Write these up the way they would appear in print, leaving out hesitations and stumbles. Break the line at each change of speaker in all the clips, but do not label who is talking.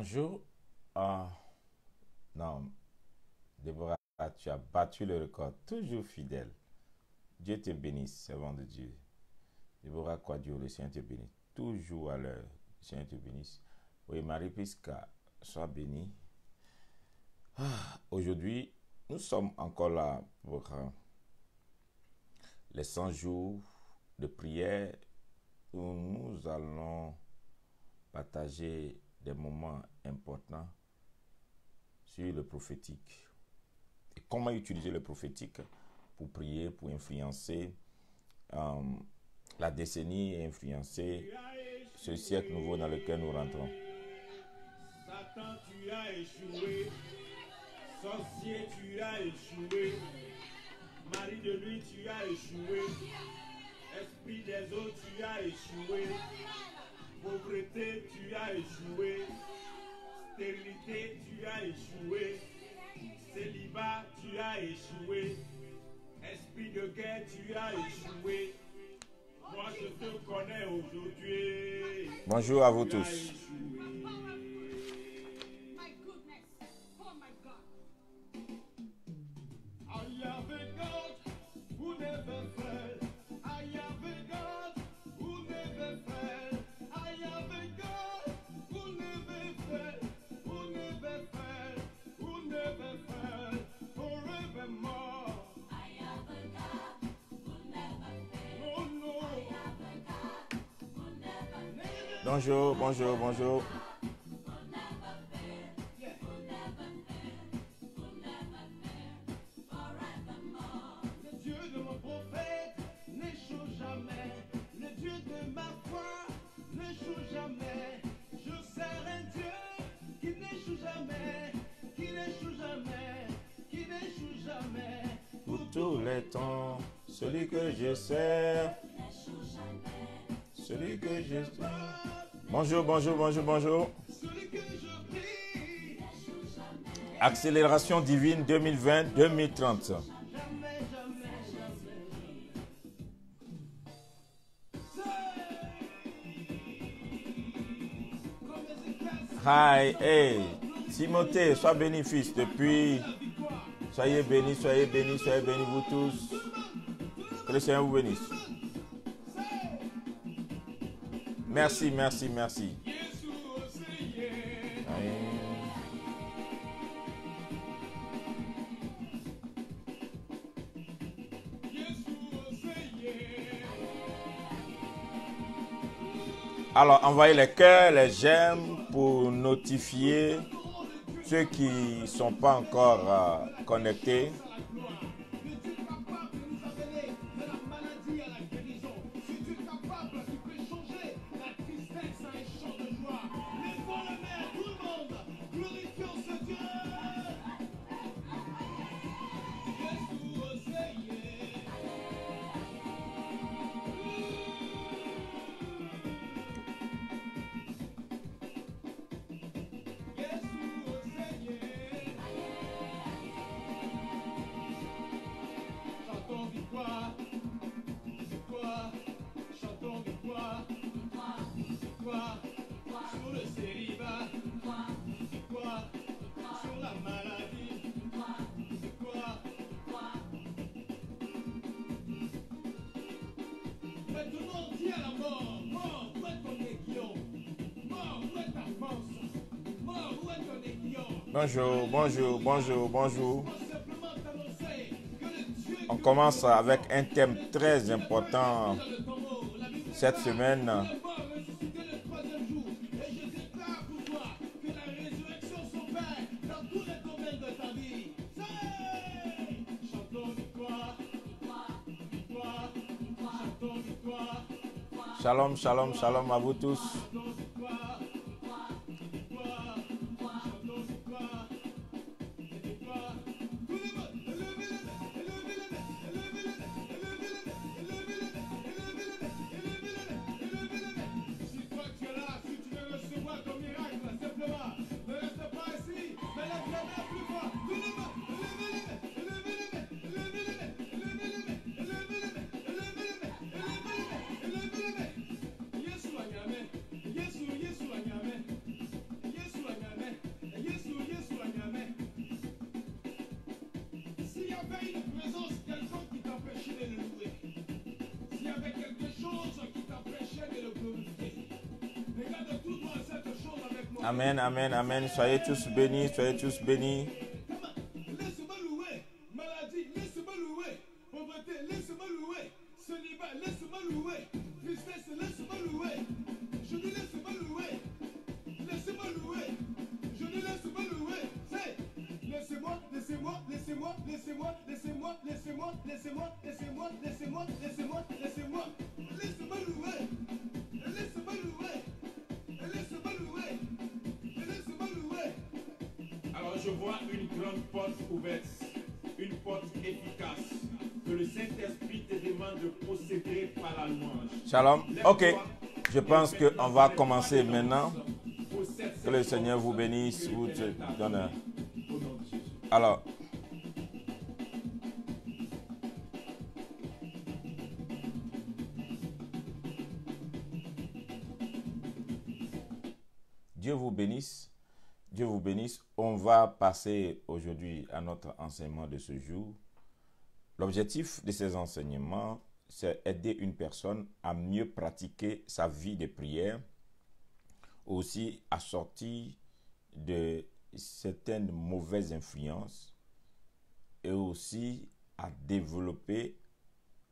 Bonjour. Ah, non, Déborah, tu as battu le record. Toujours fidèle. Dieu te bénisse, servant de Dieu. Déborah Quadio, le Seigneur te bénisse. Toujours à l'heure. Le Seigneur te bénisse. Oui, Marie Pisca, sois bénie. Aujourd'hui, nous sommes encore là pour les 100 jours de prière où nous allons partager des moments importants sur le prophétique. Et comment utiliser le prophétique pour prier, pour influencer la décennie et influencer ce siècle nouveau dans lequel nous rentrons.
Satan, tu as échoué. Sorcier, tu as échoué. Mari de nuit, tu as échoué. Esprit des eaux, tu as échoué. Pauvreté, tu as échoué. Stérilité, tu as échoué. Célibat, tu as échoué. Esprit de guerre, tu as échoué. Moi, je te connais aujourd'hui.
Bonjour à vous
Tu as
tous.
échoué. I have a God who never fails. I have a God who never fails. I have a God who never fails. Who never fails. Who never fails. Forevermore. I have a God who never fails. Oh no. I have a God who never fails.
Bonjour, bonjour, bonjour.
Le Dieu de mon prophète n'échoue jamais. Le Dieu de ma foi n'échoue jamais. Je sers un Dieu qui n'échoue jamais. Qui n'échoue jamais. Qui n'échoue jamais.
Pour tous les temps, celui que je sers, celui que je sers. Bonjour, bonjour, bonjour, bonjour.
Celui que je prie.
Accélération divine 2020-2030.
Jamais, jamais, jamais. Comme efficace.
Hi, hey, Timothée, sois béni, fils, depuis. Soyez bénis, soyez bénis, soyez bénis, vous tous. Que le Seigneur vous bénisse. Merci, merci, merci. Alors, envoyez les cœurs, les j'aime pour notifier ceux qui ne sont pas encore connectés.
Chantons victoire, victoire, chantons victoire, victoire, sur le célibat, victoire, sur la maladie, victoire. Maintenant, dis à la mort, mort, où est ton aiguillon? Mort, où est ta force? Mort, où est ton aiguillon?
Bonjour, bonjour, bonjour, bonjour.
Faut simplement t'annoncer que le Dieu
On commence avec un thème très important cette semaine.
mort ressuscité le troisième jour. Et je déclare pour toi que la résurrection s'opère dans tous les domaines de ta vie. Chantons victoire, victoire, chantons victoire,
Shalom, shalom, shalom à vous tous.
chantons victoire, victoire, chantons victoire, et victoire. Tout le monde, élevez les mains, élevez les mains, élevez les mains, élevez les mains, élevez les mains, élevez les mains, élevez les mains, élevez les mains. Si toi tu es là, si tu veux recevoir ton miracle, simplement, ne reste pas ici, mais lève les mains plus fort. Tout le monde, élevez les mains, élevez les mains, élevez les mains, élevez les mains, élevez les mains, élevez les mains, élevez les mains, élevez les mains. Yeshua Yahweh, avait une présence quelconque qui t'empêchait de le louer, s'il y avait quelque chose qui t'empêchait de le glorifier, regarde tout droit cette chose avec moi.
Amen, amen, amen. Soyez tous bénis, soyez tous bénis.
Laisse-moi louer. Maladie, laisse-moi louer. Pauvreté, laisse-moi louer. Célibat, laisse-moi louer. Tristesse, laisse-moi louer. Je dis laisse-moi louer. Laissez-moi louer. Je dis laisse-moi louer. C'est laissez-moi, laissez-moi, laissez-moi, laissez-moi, laissez-moi, laissez-moi, laissez-moi, laissez-moi, laissez-moi, laissez-moi, laissez-moi. Laissez-moi louer. Laissez-moi louer. Laissez-moi louer. Laissez-moi louer. Alors je vois une grande porte ouverte, une porte efficace, que le Saint-Esprit te demande de posséder par la louange.
Shalom. Ok, je pense qu'on va commencer maintenant. Que le Seigneur vous bénisse, vous donne un... Alors, Dieu vous bénisse. Dieu vous bénisse. On va passer aujourd'hui à notre enseignement de ce jour. L'objectif de ces enseignements, c'est aider une personne à mieux pratiquer sa vie de prière, aussi à sortir de certaines mauvaises influences et aussi à développer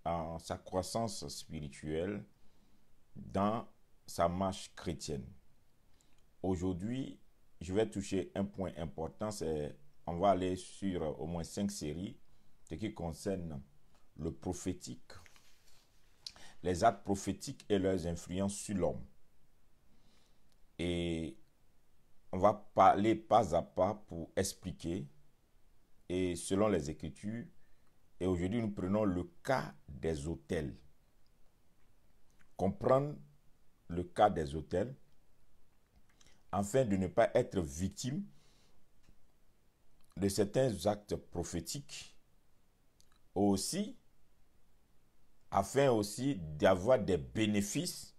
sa croissance spirituelle dans sa marche chrétienne. Aujourd'hui, je vais toucher un point important, c'est on va aller sur au moins 5 séries, ce qui concerne le prophétique, les actes prophétiques et leurs influences sur l'homme. Et on va parler pas à pas pour expliquer, et selon les Écritures, et aujourd'hui nous prenons le cas des autels. Comprendre le cas des autels, afin de ne pas être victime de certains actes prophétiques, aussi, afin aussi d'avoir des bénéfices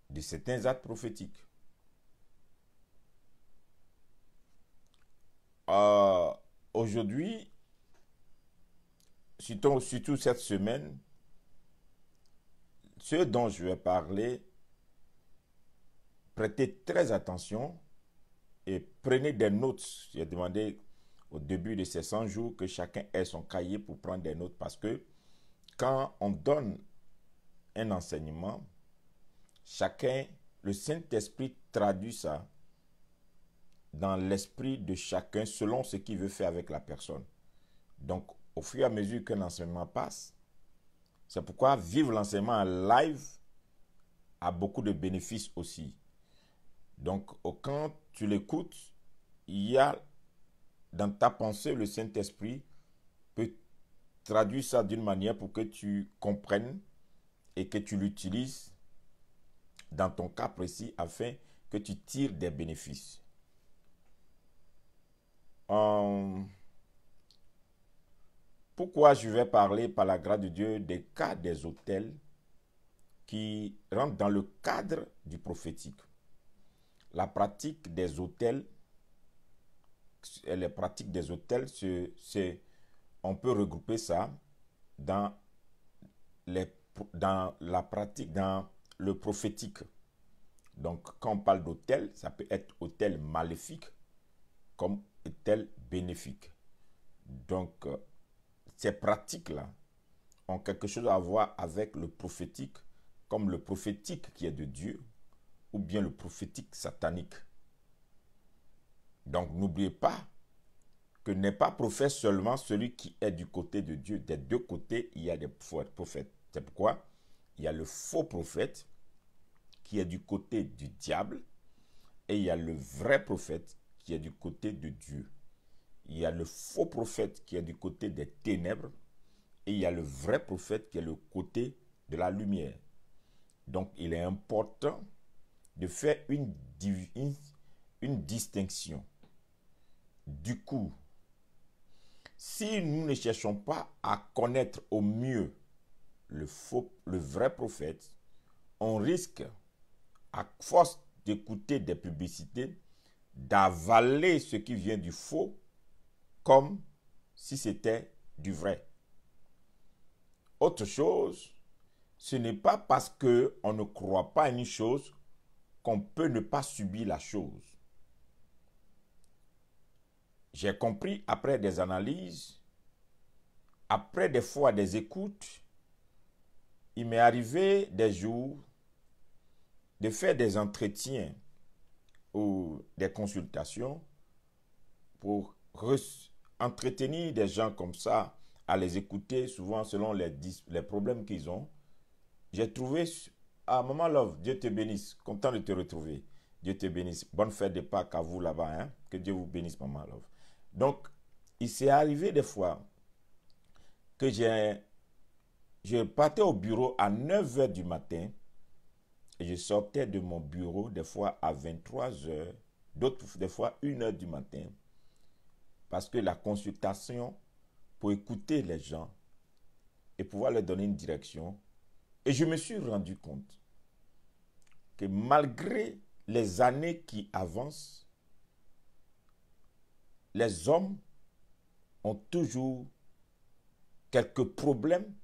de certains actes prophétiques. Aujourd'hui, surtout cette semaine, ce dont je vais parler, prêtez très attention et prenez des notes. J'ai demandé au début de ces 100 jours que chacun ait son cahier pour prendre des notes, parce que quand on donne un enseignement, chacun, le Saint-Esprit traduit ça dans l'esprit de chacun selon ce qu'il veut faire avec la personne. Donc, au fur et à mesure qu'un enseignement passe, c'est pourquoi vivre l'enseignement en live a beaucoup de bénéfices aussi. Donc, quand tu l'écoutes, il y a dans ta pensée, le Saint-Esprit peut traduire ça d'une manière pour que tu comprennes et que tu l'utilises dans ton cas précis afin que tu tires des bénéfices. Pourquoi je vais parler par la grâce de Dieu des cas des autels qui rentrent dans le cadre du prophétique? La pratique des autels, les pratiques des autels, on peut regrouper ça dans la pratique, dans le prophétique. Donc, quand on parle d'autel, ça peut être autel maléfique comme autel bénéfique. Donc, ces pratiques-là ont quelque chose à voir avec le prophétique, comme le prophétique qui est de Dieu, ou bien le prophétique satanique. Donc, n'oubliez pas que n'est pas prophète seulement celui qui est du côté de Dieu. Des deux côtés, il y a des prophètes. C'est pourquoi il y a le faux prophète qui est du côté du diable et il y a le vrai prophète qui est du côté de Dieu. Il y a le faux prophète qui est du côté des ténèbres et il y a le vrai prophète qui est le côté de la lumière. Donc, il est important de faire une distinction. Du coup, si nous ne cherchons pas à connaître au mieux le vrai prophète, on risque, à force d'écouter des publicités, d'avaler ce qui vient du faux comme si c'était du vrai. Autre chose, ce n'est pas parce qu'on ne croit pas à une chose qu'on peut ne pas subir la chose. J'ai compris après des analyses, après des fois des écoutes, il m'est arrivé des jours de faire des entretiens ou des consultations pour entretenir des gens comme ça, à les écouter souvent selon les problèmes qu'ils ont. J'ai trouvé, Maman Love, Dieu te bénisse, content de te retrouver. Dieu te bénisse. Bonne fête de Pâques à vous là-bas, hein? Que Dieu vous bénisse, Maman Love. Donc, il s'est arrivé des fois que je partais au bureau à 9 h du matin et je sortais de mon bureau des fois à 23 h, d'autres des fois 1 h du matin. Parce que la consultation, pour écouter les gens et pouvoir leur donner une direction. Et je me suis rendu compte que malgré les années qui avancent, les hommes ont toujours quelques problèmes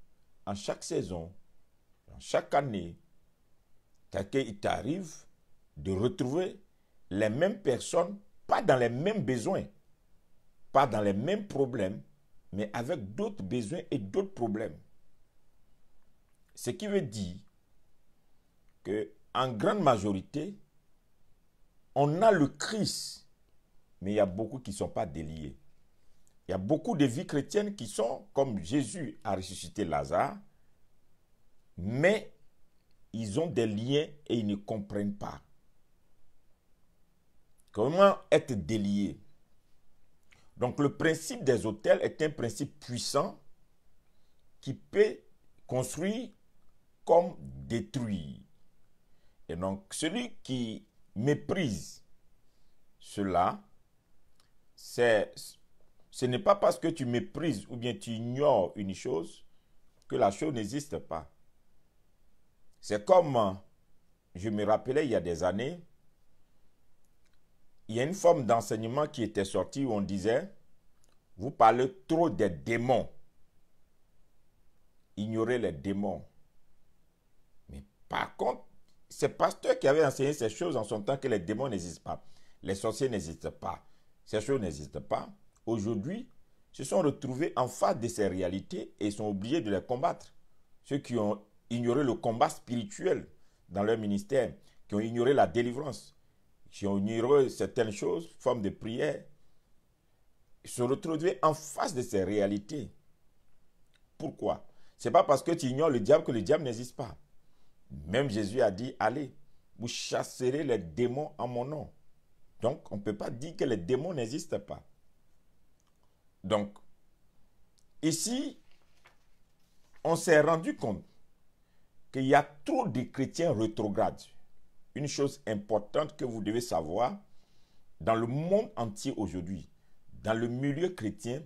en chaque saison, en chaque année. Il t'arrive de retrouver les mêmes personnes, pas dans les mêmes besoins, pas dans les mêmes problèmes, mais avec d'autres besoins et d'autres problèmes. Ce qui veut dire qu'en grande majorité, on a le Christ, mais il y a beaucoup qui ne sont pas déliés. Il y a beaucoup de vies chrétiennes qui sont, comme Jésus a ressuscité Lazare, mais ils ont des liens et ils ne comprennent pas. Comment être délié? Donc le principe des autels est un principe puissant qui peut construire comme détruire. Et donc celui qui méprise cela, ce n'est pas parce que tu méprises ou bien tu ignores une chose que la chose n'existe pas. C'est comme, je me rappelais il y a des années, il y a une forme d'enseignement qui était sortie où on disait, vous parlez trop des démons. Ignorez les démons. Mais par contre, c'est pasteur qui avait enseigné ces choses en son temps que les démons n'existent pas. Les sorciers n'existent pas. Ces choses n'existent pas. Aujourd'hui, se sont retrouvés en face de ces réalités et sont obligés de les combattre. Ceux qui ont ignoré le combat spirituel dans leur ministère, qui ont ignoré la délivrance, qui ont ignoré certaines choses, formes de prière, se retrouver en face de ces réalités. Pourquoi? Ce n'est pas parce que tu ignores le diable que le diable n'existe pas. Même Jésus a dit, allez, vous chasserez les démons en mon nom. Donc, on ne peut pas dire que les démons n'existent pas. Donc, ici, on s'est rendu compte qu'il y a trop de chrétiens rétrogrades. Une chose importante que vous devez savoir, dans le monde entier aujourd'hui, dans le milieu chrétien,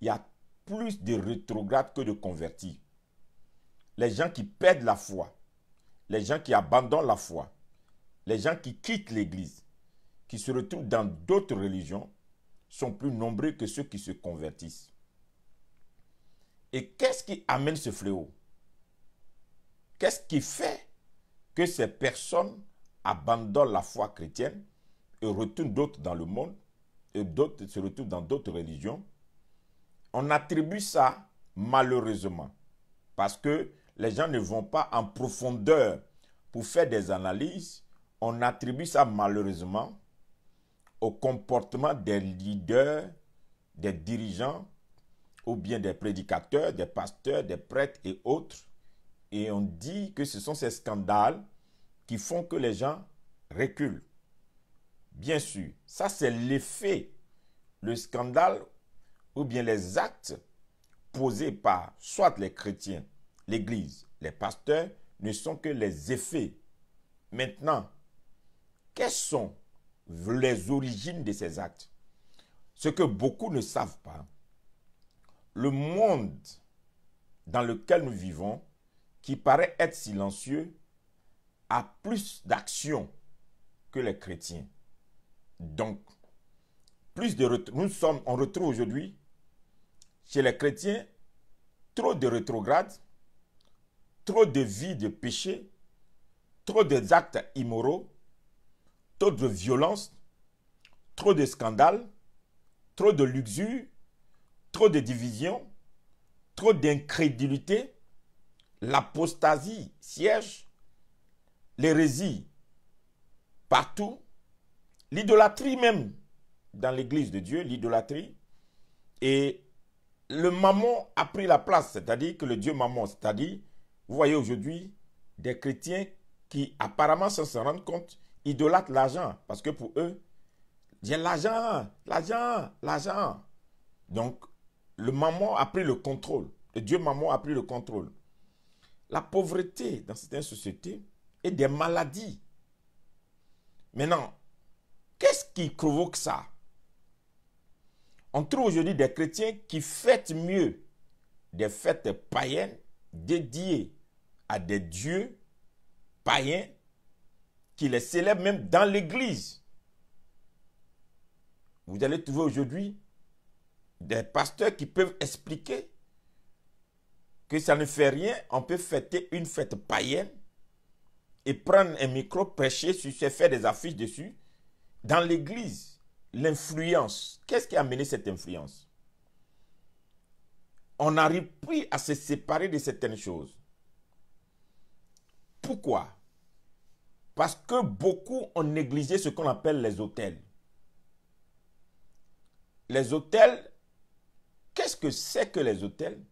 il y a plus de rétrogrades que de convertis. Les gens qui perdent la foi, les gens qui abandonnent la foi, les gens qui quittent l'église, qui se retrouvent dans d'autres religions, sont plus nombreux que ceux qui se convertissent. Et qu'est-ce qui amène ce fléau? Qu'est-ce qui fait que ces personnes abandonnent la foi chrétienne et retournent d'autres dans le monde, et d'autres se retrouvent dans d'autres religions? On attribue ça malheureusement, parce que les gens ne vont pas en profondeur pour faire des analyses. On attribue ça malheureusement au comportement des leaders, des dirigeants, ou bien des prédicateurs, des pasteurs, des prêtres et autres. Et on dit que ce sont ces scandales qui font que les gens reculent. Bien sûr, ça c'est l'effet, le scandale ou bien les actes posés par soit les chrétiens, l'église, les pasteurs, ne sont que les effets. Maintenant, quelles sont les origines de ces actes? Ce que beaucoup ne savent pas, le monde dans lequel nous vivons, qui paraît être silencieux, a plus d'action que les chrétiens. Donc, on retrouve aujourd'hui chez les chrétiens trop de rétrogrades, trop de vie de péché, trop d'actes immoraux, trop de violence, trop de scandales, trop de luxure, trop de division, trop d'incrédulité, l'apostasie siège, l'hérésie partout, l'idolâtrie même dans l'église de Dieu, l'idolâtrie, et le mammon a pris la place, c'est-à-dire que le Dieu mammon, c'est-à-dire, vous voyez aujourd'hui des chrétiens qui apparemment sans se rendre compte, idolâtrent l'argent, parce que pour eux, j'ai l'argent, l'argent, l'argent. Donc, le mammon a pris le contrôle, le Dieu mammon a pris le contrôle. La pauvreté dans certaines sociétés et des maladies. Maintenant, qu'est-ce qui provoque ça? On trouve aujourd'hui des chrétiens qui fêtent mieux des fêtes païennes dédiées à des dieux païens qui les célèbrent même dans l'église. Vous allez trouver aujourd'hui des pasteurs qui peuvent expliquer que ça ne fait rien, on peut fêter une fête païenne et prendre un micro, prêcher sur ce, faire des affiches dessus. Dans l'église, l'influence, qu'est-ce qui a amené cette influence? On n'arrive plus à se séparer de certaines choses. Pourquoi? Parce que beaucoup ont négligé ce qu'on appelle les autels. Les autels, qu'est-ce que c'est que les autels?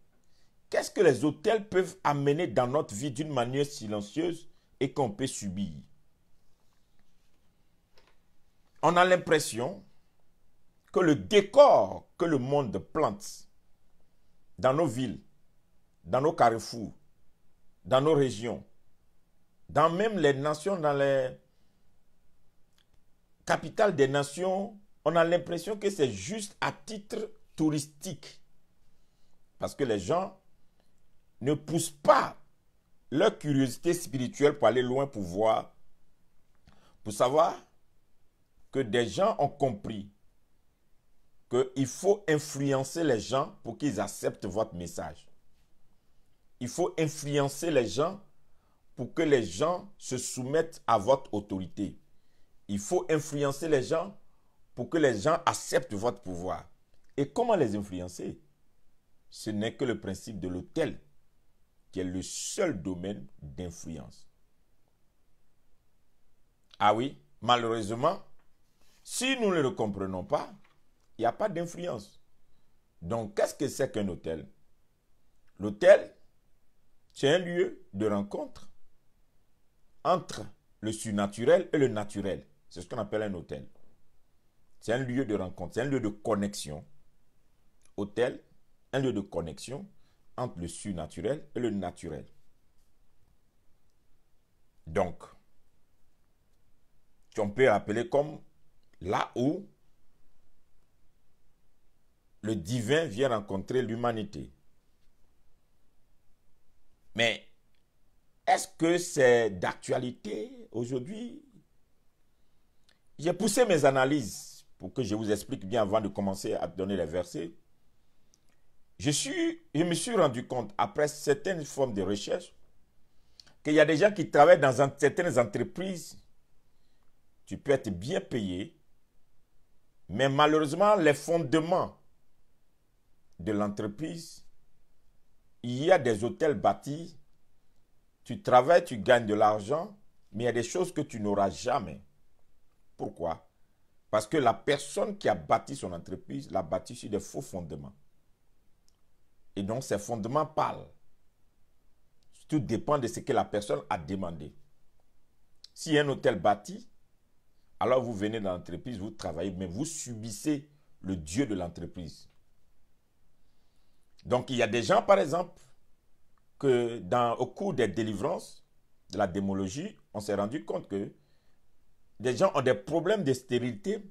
Qu'est-ce que les autels peuvent amener dans notre vie d'une manière silencieuse et qu'on peut subir? On a l'impression que le décor que le monde plante dans nos villes, dans nos carrefours, dans nos régions, dans même les nations, dans les capitales des nations, on a l'impression que c'est juste à titre touristique. Parce que les gens ne poussent pas leur curiosité spirituelle pour aller loin pour voir, pour savoir que des gens ont compris qu'il faut influencer les gens pour qu'ils acceptent votre message. Il faut influencer les gens pour que les gens se soumettent à votre autorité. Il faut influencer les gens pour que les gens acceptent votre pouvoir. Et comment les influencer? Ce n'est que le principe de l'autel qui est le seul domaine d'influence. Ah oui, malheureusement, si nous ne le comprenons pas, il n'y a pas d'influence. Donc, qu'est-ce que c'est qu'un hôtel? L'hôtel, c'est un lieu de rencontre entre le surnaturel et le naturel. C'est ce qu'on appelle un hôtel. C'est un lieu de rencontre, c'est un lieu de connexion. Hôtel, un lieu de connexion entre le surnaturel et le naturel. Donc, on peut appeler comme là où le divin vient rencontrer l'humanité. Mais est-ce que c'est d'actualité aujourd'hui? J'ai poussé mes analyses pour que je vous explique bien avant de commencer à donner les versets. Je me suis rendu compte, après certaines formes de recherche, qu'il y a des gens qui travaillent dans certaines entreprises. Tu peux être bien payé, mais malheureusement, les fondements de l'entreprise, il y a des hôtels bâtis, tu travailles, tu gagnes de l'argent, mais il y a des choses que tu n'auras jamais. Pourquoi? Parce que la personne qui a bâti son entreprise l'a bâti sur des faux fondements. Et donc, ces fondements parlent. Tout dépend de ce que la personne a demandé. Si un hôtel bâti, alors vous venez dans l'entreprise, vous travaillez, mais vous subissez le Dieu de l'entreprise. Donc, il y a des gens, par exemple, que au cours des délivrances, de la démologie, on s'est rendu compte que des gens ont des problèmes de stérilité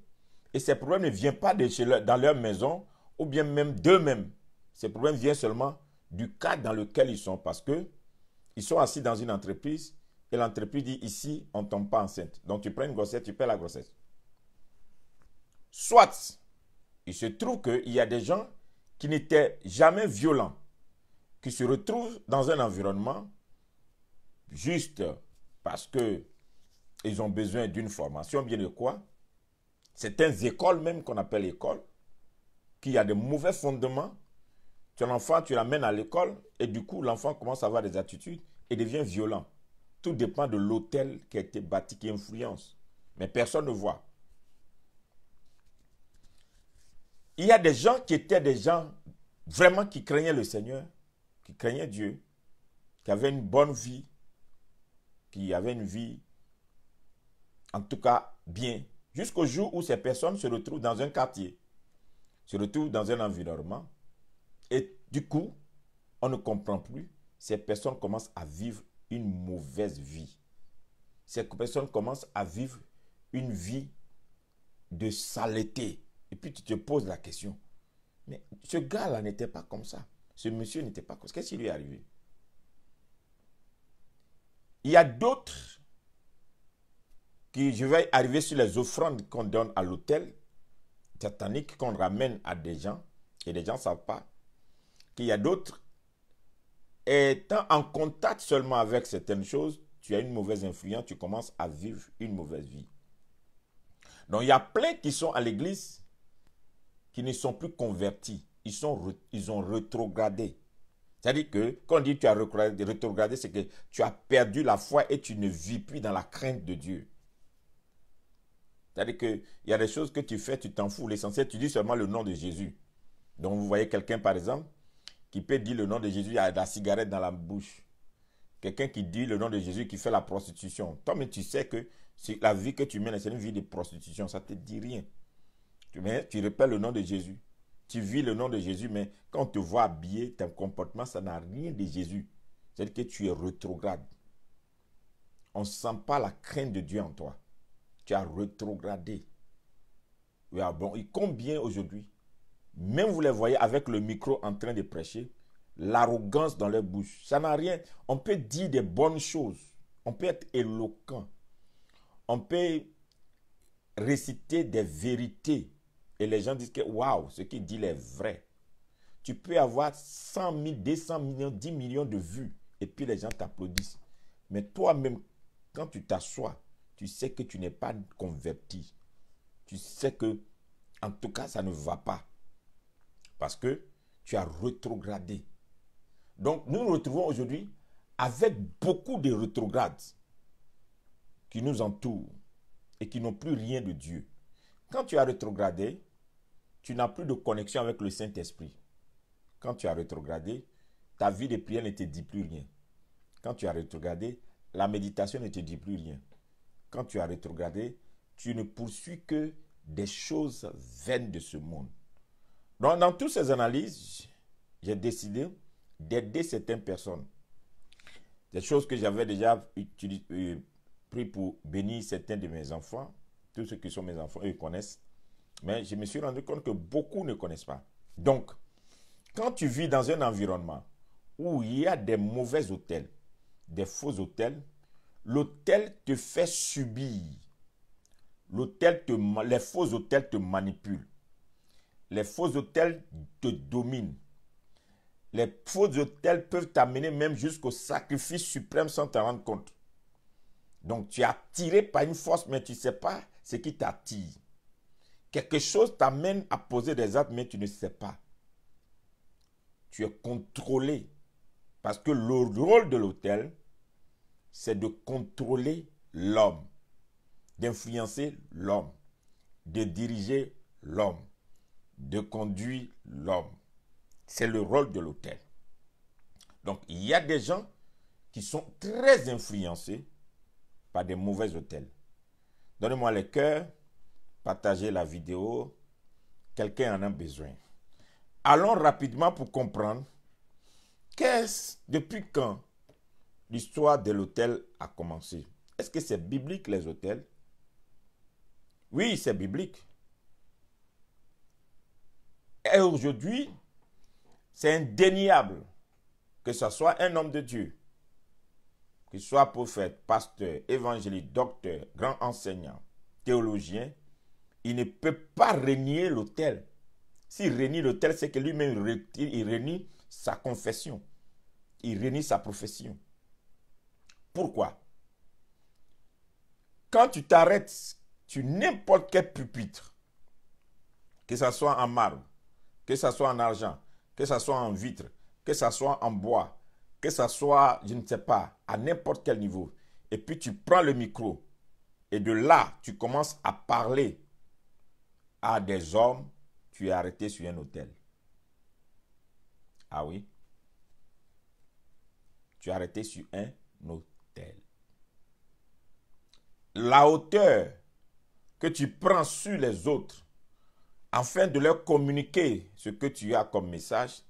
et ces problèmes ne viennent pas dans leur maison ou bien même d'eux-mêmes. Ces problèmes viennent seulement du cadre dans lequel ils sont parce qu'ils sont assis dans une entreprise et l'entreprise dit ici, on ne tombe pas enceinte. Donc tu prends une grossesse, tu perds la grossesse. Soit, il se trouve qu'il y a des gens qui n'étaient jamais violents, qui se retrouvent dans un environnement juste parce qu'ils ont besoin d'une formation, bien de quoi. Certaines écoles même qu'on appelle écoles, qui a de mauvais fondements. Ton enfant, tu l'amènes à l'école et du coup, l'enfant commence à avoir des attitudes et devient violent. Tout dépend de l'hôtel qui a été bâti, qui influence. Mais personne ne voit. Il y a des gens qui étaient des gens vraiment qui craignaient le Seigneur, qui craignaient Dieu, qui avaient une bonne vie, qui avaient une vie, en tout cas, bien. Jusqu'au jour où ces personnes se retrouvent dans un quartier, se retrouvent dans un environnement, et du coup, on ne comprend plus. Ces personnes commencent à vivre une mauvaise vie. Ces personnes commencent à vivre une vie de saleté. Et puis tu te poses la question, mais ce gars-là n'était pas comme ça. Ce monsieur n'était pas comme ça. Qu'est-ce qui lui est arrivé? Il y a d'autres qui, je vais arriver sur les offrandes qu'on donne à l'autel satanique, qu'on ramène à des gens, et les gens ne savent pas qu'il y a d'autres, étant en contact seulement avec certaines choses, tu as une mauvaise influence, tu commences à vivre une mauvaise vie. Donc il y a plein qui sont à l'église, qui ne sont plus convertis, ils ont rétrogradé. C'est-à-dire que quand on dit que tu as rétrogradé, c'est que tu as perdu la foi et tu ne vis plus dans la crainte de Dieu. C'est-à-dire qu'il y a des choses que tu fais, tu t'en fous. L'essentiel, tu dis seulement le nom de Jésus. Donc vous voyez quelqu'un par exemple, qui peut dire le nom de Jésus, il y a la cigarette dans la bouche. Quelqu'un qui dit le nom de Jésus, qui fait la prostitution. Toi, mais tu sais que la vie que tu mènes, c'est une vie de prostitution. Ça ne te dit rien. Tu répètes le nom de Jésus. Tu vis le nom de Jésus, mais quand on te voit habillé, ton comportement, ça n'a rien de Jésus. C'est-à-dire que tu es rétrograde. On ne sent pas la crainte de Dieu en toi. Tu as rétrogradé. Oui, bon, et combien aujourd'hui, même vous les voyez avec le micro en train de prêcher, l'arrogance dans leur bouche, ça n'a rien. On peut dire des bonnes choses. On peut être éloquent. On peut réciter des vérités. Et les gens disent que, waouh, ce qu'il dit est vrai. Tu peux avoir 100 000, 200 millions, 10 millions de vues. Et puis les gens t'applaudissent. Mais toi-même, quand tu t'assois, tu sais que tu n'es pas converti. Tu sais que, en tout cas, ça ne va pas. Parce que tu as rétrogradé. Donc, nous nous retrouvons aujourd'hui avec beaucoup de rétrogrades qui nous entourent et qui n'ont plus rien de Dieu. Quand tu as rétrogradé, tu n'as plus de connexion avec le Saint-Esprit. Quand tu as rétrogradé, ta vie de prière ne te dit plus rien. Quand tu as rétrogradé, la méditation ne te dit plus rien. Quand tu as rétrogradé, tu ne poursuis que des choses vaines de ce monde. Donc, dans toutes ces analyses, j'ai décidé d'aider certaines personnes. Des choses que j'avais déjà pris pour bénir certains de mes enfants. Tous ceux qui sont mes enfants, eux, ils connaissent. Mais je me suis rendu compte que beaucoup ne connaissent pas. Donc, quand tu vis dans un environnement où il y a des mauvais hôtels, des faux hôtels, l'hôtel te fait subir. Les faux hôtels te manipulent. Les faux hôtels te dominent. Les faux hôtels peuvent t'amener même jusqu'au sacrifice suprême sans t'en rendre compte. Donc, tu es attiré par une force, mais tu ne sais pas ce qui t'attire. Quelque chose t'amène à poser des actes, mais tu ne sais pas. Tu es contrôlé. Parce que le rôle de l'autel, c'est de contrôler l'homme, d'influencer l'homme, de diriger l'homme, de conduire l'homme. C'est le rôle de l'autel. Donc, il y a des gens qui sont très influencés par des mauvais autels. Donnez-moi le cœur, partagez la vidéo, quelqu'un en a besoin. Allons rapidement pour comprendre depuis quand l'histoire de l'autel a commencé. Est-ce que c'est biblique les autels? Oui, c'est biblique. Et aujourd'hui, c'est indéniable que ce soit un homme de Dieu, qu'il soit prophète, pasteur, évangéliste, docteur, grand enseignant, théologien, il ne peut pas renier l'autel. S'il renie l'autel, c'est que lui-même, il renie sa confession. Il renie sa profession. Pourquoi? Quand tu t'arrêtes sur n'importe quel pupitre, que ce soit en marbre, que ce soit en argent, que ce soit en vitre, que ce soit en bois, que ce soit, je ne sais pas, à n'importe quel niveau, et puis tu prends le micro, et de là, tu commences à parler à des hommes, tu es arrêté sur un autel. Ah oui? Tu es arrêté sur un autel. La hauteur que tu prends sur les autres, afin de leur communiquer ce que tu as comme message,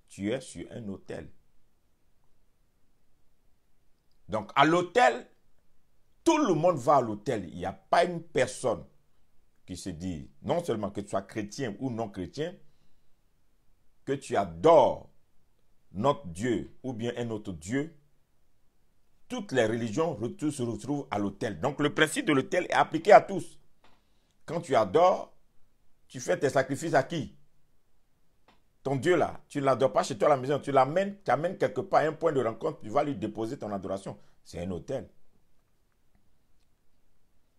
tu es sur un autel. Donc, à l'autel, tout le monde va à l'autel. Il n'y a pas une personne qui se dit, non seulement que tu sois chrétien ou non chrétien, que tu adores notre Dieu ou bien un autre Dieu, toutes les religions se retrouvent à l'autel. Donc, le principe de l'autel est appliqué à tous. Quand tu adores, tu fais tes sacrifices à qui? Ton Dieu là, tu ne l'adores pas chez toi à la maison, tu l'amènes, tu amènes quelque part à un point de rencontre, tu vas lui déposer ton adoration. C'est un autel.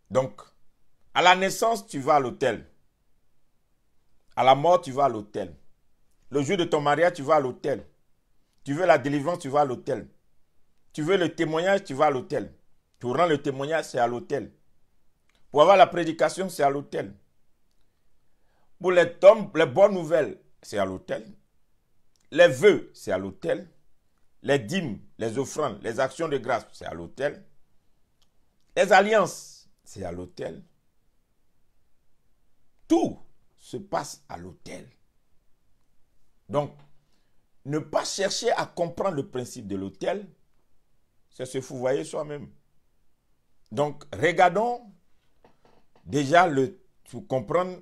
Donc, à la naissance, tu vas à l'autel. À la mort, tu vas à l'autel. Le jour de ton mariage, tu vas à l'autel. Tu veux la délivrance, tu vas à l'autel. Tu veux le témoignage, tu vas à l'autel. Pour rendre le témoignage, c'est à l'autel. Pour avoir la prédication, c'est à l'autel. Pour les bonnes nouvelles, c'est à l'autel. Les vœux, c'est à l'autel. Les dîmes, les offrandes, les actions de grâce, c'est à l'autel. Les alliances, c'est à l'autel. Tout se passe à l'autel. Donc, ne pas chercher à comprendre le principe de l'autel, c'est se fouvoyer soi-même. Donc, regardons déjà pour comprendre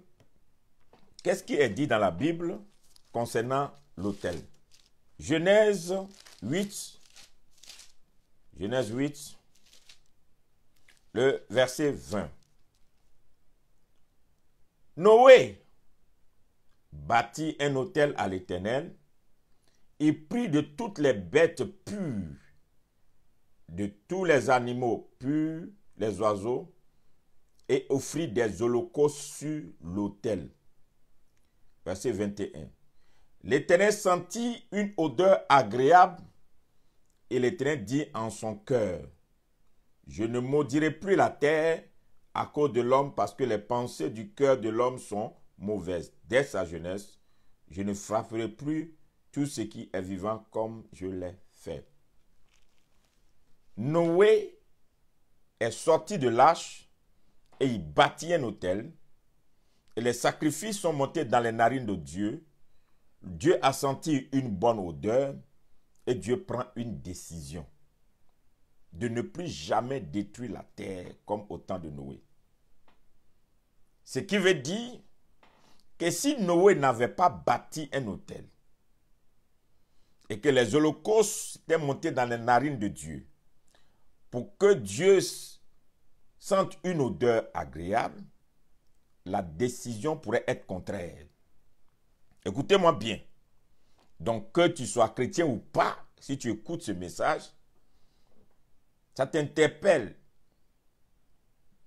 qu'est-ce qui est dit dans la Bible concernant l'autel. Genèse 8, le verset 20. Noé bâtit un autel à l'Éternel. Il prit de toutes les bêtes pures, de tous les animaux purs, les oiseaux, et offrit des holocaustes sur l'autel. Verset 21. L'Éternel sentit une odeur agréable, et l'Éternel dit en son cœur, je ne maudirai plus la terre à cause de l'homme, parce que les pensées du cœur de l'homme sont mauvaises. Dès sa jeunesse, je ne frapperai plus tout ce qui est vivant comme je l'ai fait. Noé est sorti de l'arche et il bâtit un autel. Et les sacrifices sont montés dans les narines de Dieu. Dieu a senti une bonne odeur et Dieu prend une décision de ne plus jamais détruire la terre comme au temps de Noé. Ce qui veut dire que si Noé n'avait pas bâti un autel et que les holocaustes étaient montés dans les narines de Dieu pour que Dieu sente une odeur agréable, la décision pourrait être contraire. Écoutez-moi bien. Donc, que tu sois chrétien ou pas, si tu écoutes ce message, ça t'interpelle.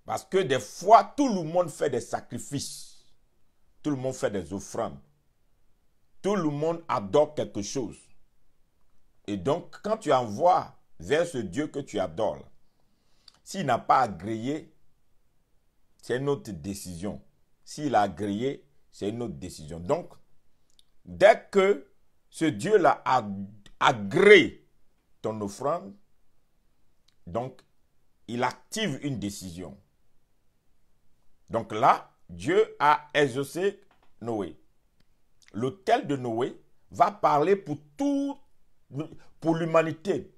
Parce que des fois, tout le monde fait des sacrifices. Tout le monde fait des offrandes. Tout le monde adore quelque chose. Et donc, quand tu envoies vers ce Dieu que tu adores, s'il n'a pas agréé, c'est une autre décision. S'il a agréé, c'est une autre décision. Donc, dès que ce Dieu-là agrée ton offrande, donc, il active une décision. Donc là, Dieu a exaucé Noé. L'autel de Noé va parler pour l'humanité.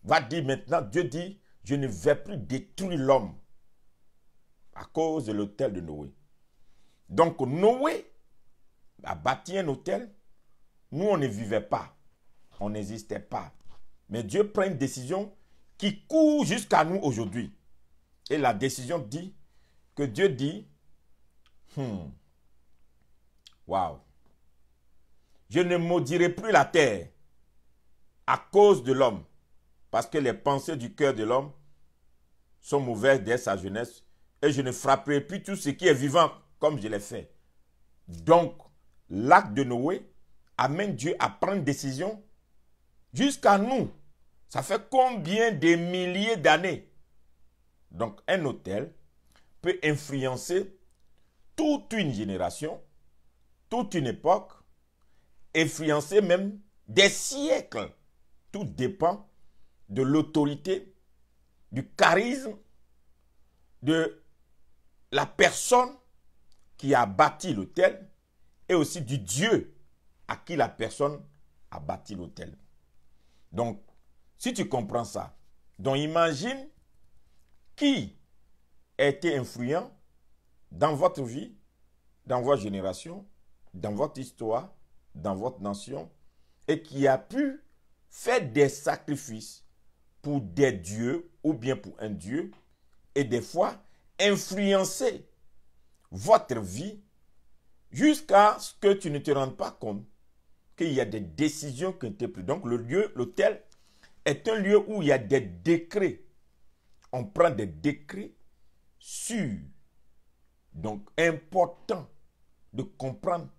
Va dire maintenant, Dieu dit, je ne vais plus détruire l'homme à cause de l'autel de Noé. Donc Noé a bâti un autel. Nous, on ne vivait pas. On n'existait pas. Mais Dieu prend une décision qui court jusqu'à nous aujourd'hui. Et la décision dit que Dieu dit, waouh, je ne maudirai plus la terre à cause de l'homme, parce que les pensées du cœur de l'homme sont mauvaises dès sa jeunesse, et je ne frapperai plus tout ce qui est vivant comme je l'ai fait. Donc, l'acte de Noé amène Dieu à prendre décision jusqu'à nous. Ça fait combien de milliers d'années? Donc, un autel peut influencer toute une génération, toute une époque, influencer même des siècles. Tout dépend de l'autorité, du charisme, de la personne qui a bâti l'autel et aussi du Dieu à qui la personne a bâti l'autel. Donc, si tu comprends ça, donc imagine qui a été influent dans votre vie, dans votre génération, dans votre histoire, dans votre nation, et qui a pu faire des sacrifices pour des dieux ou bien pour un dieu, et des fois influencer votre vie jusqu'à ce que tu ne te rendes pas compte qu'il y a des décisions qui n'étaient plus. Donc le lieu, l'autel, est un lieu où il y a des décrets. On prend des décrets sûrs. Donc important de comprendre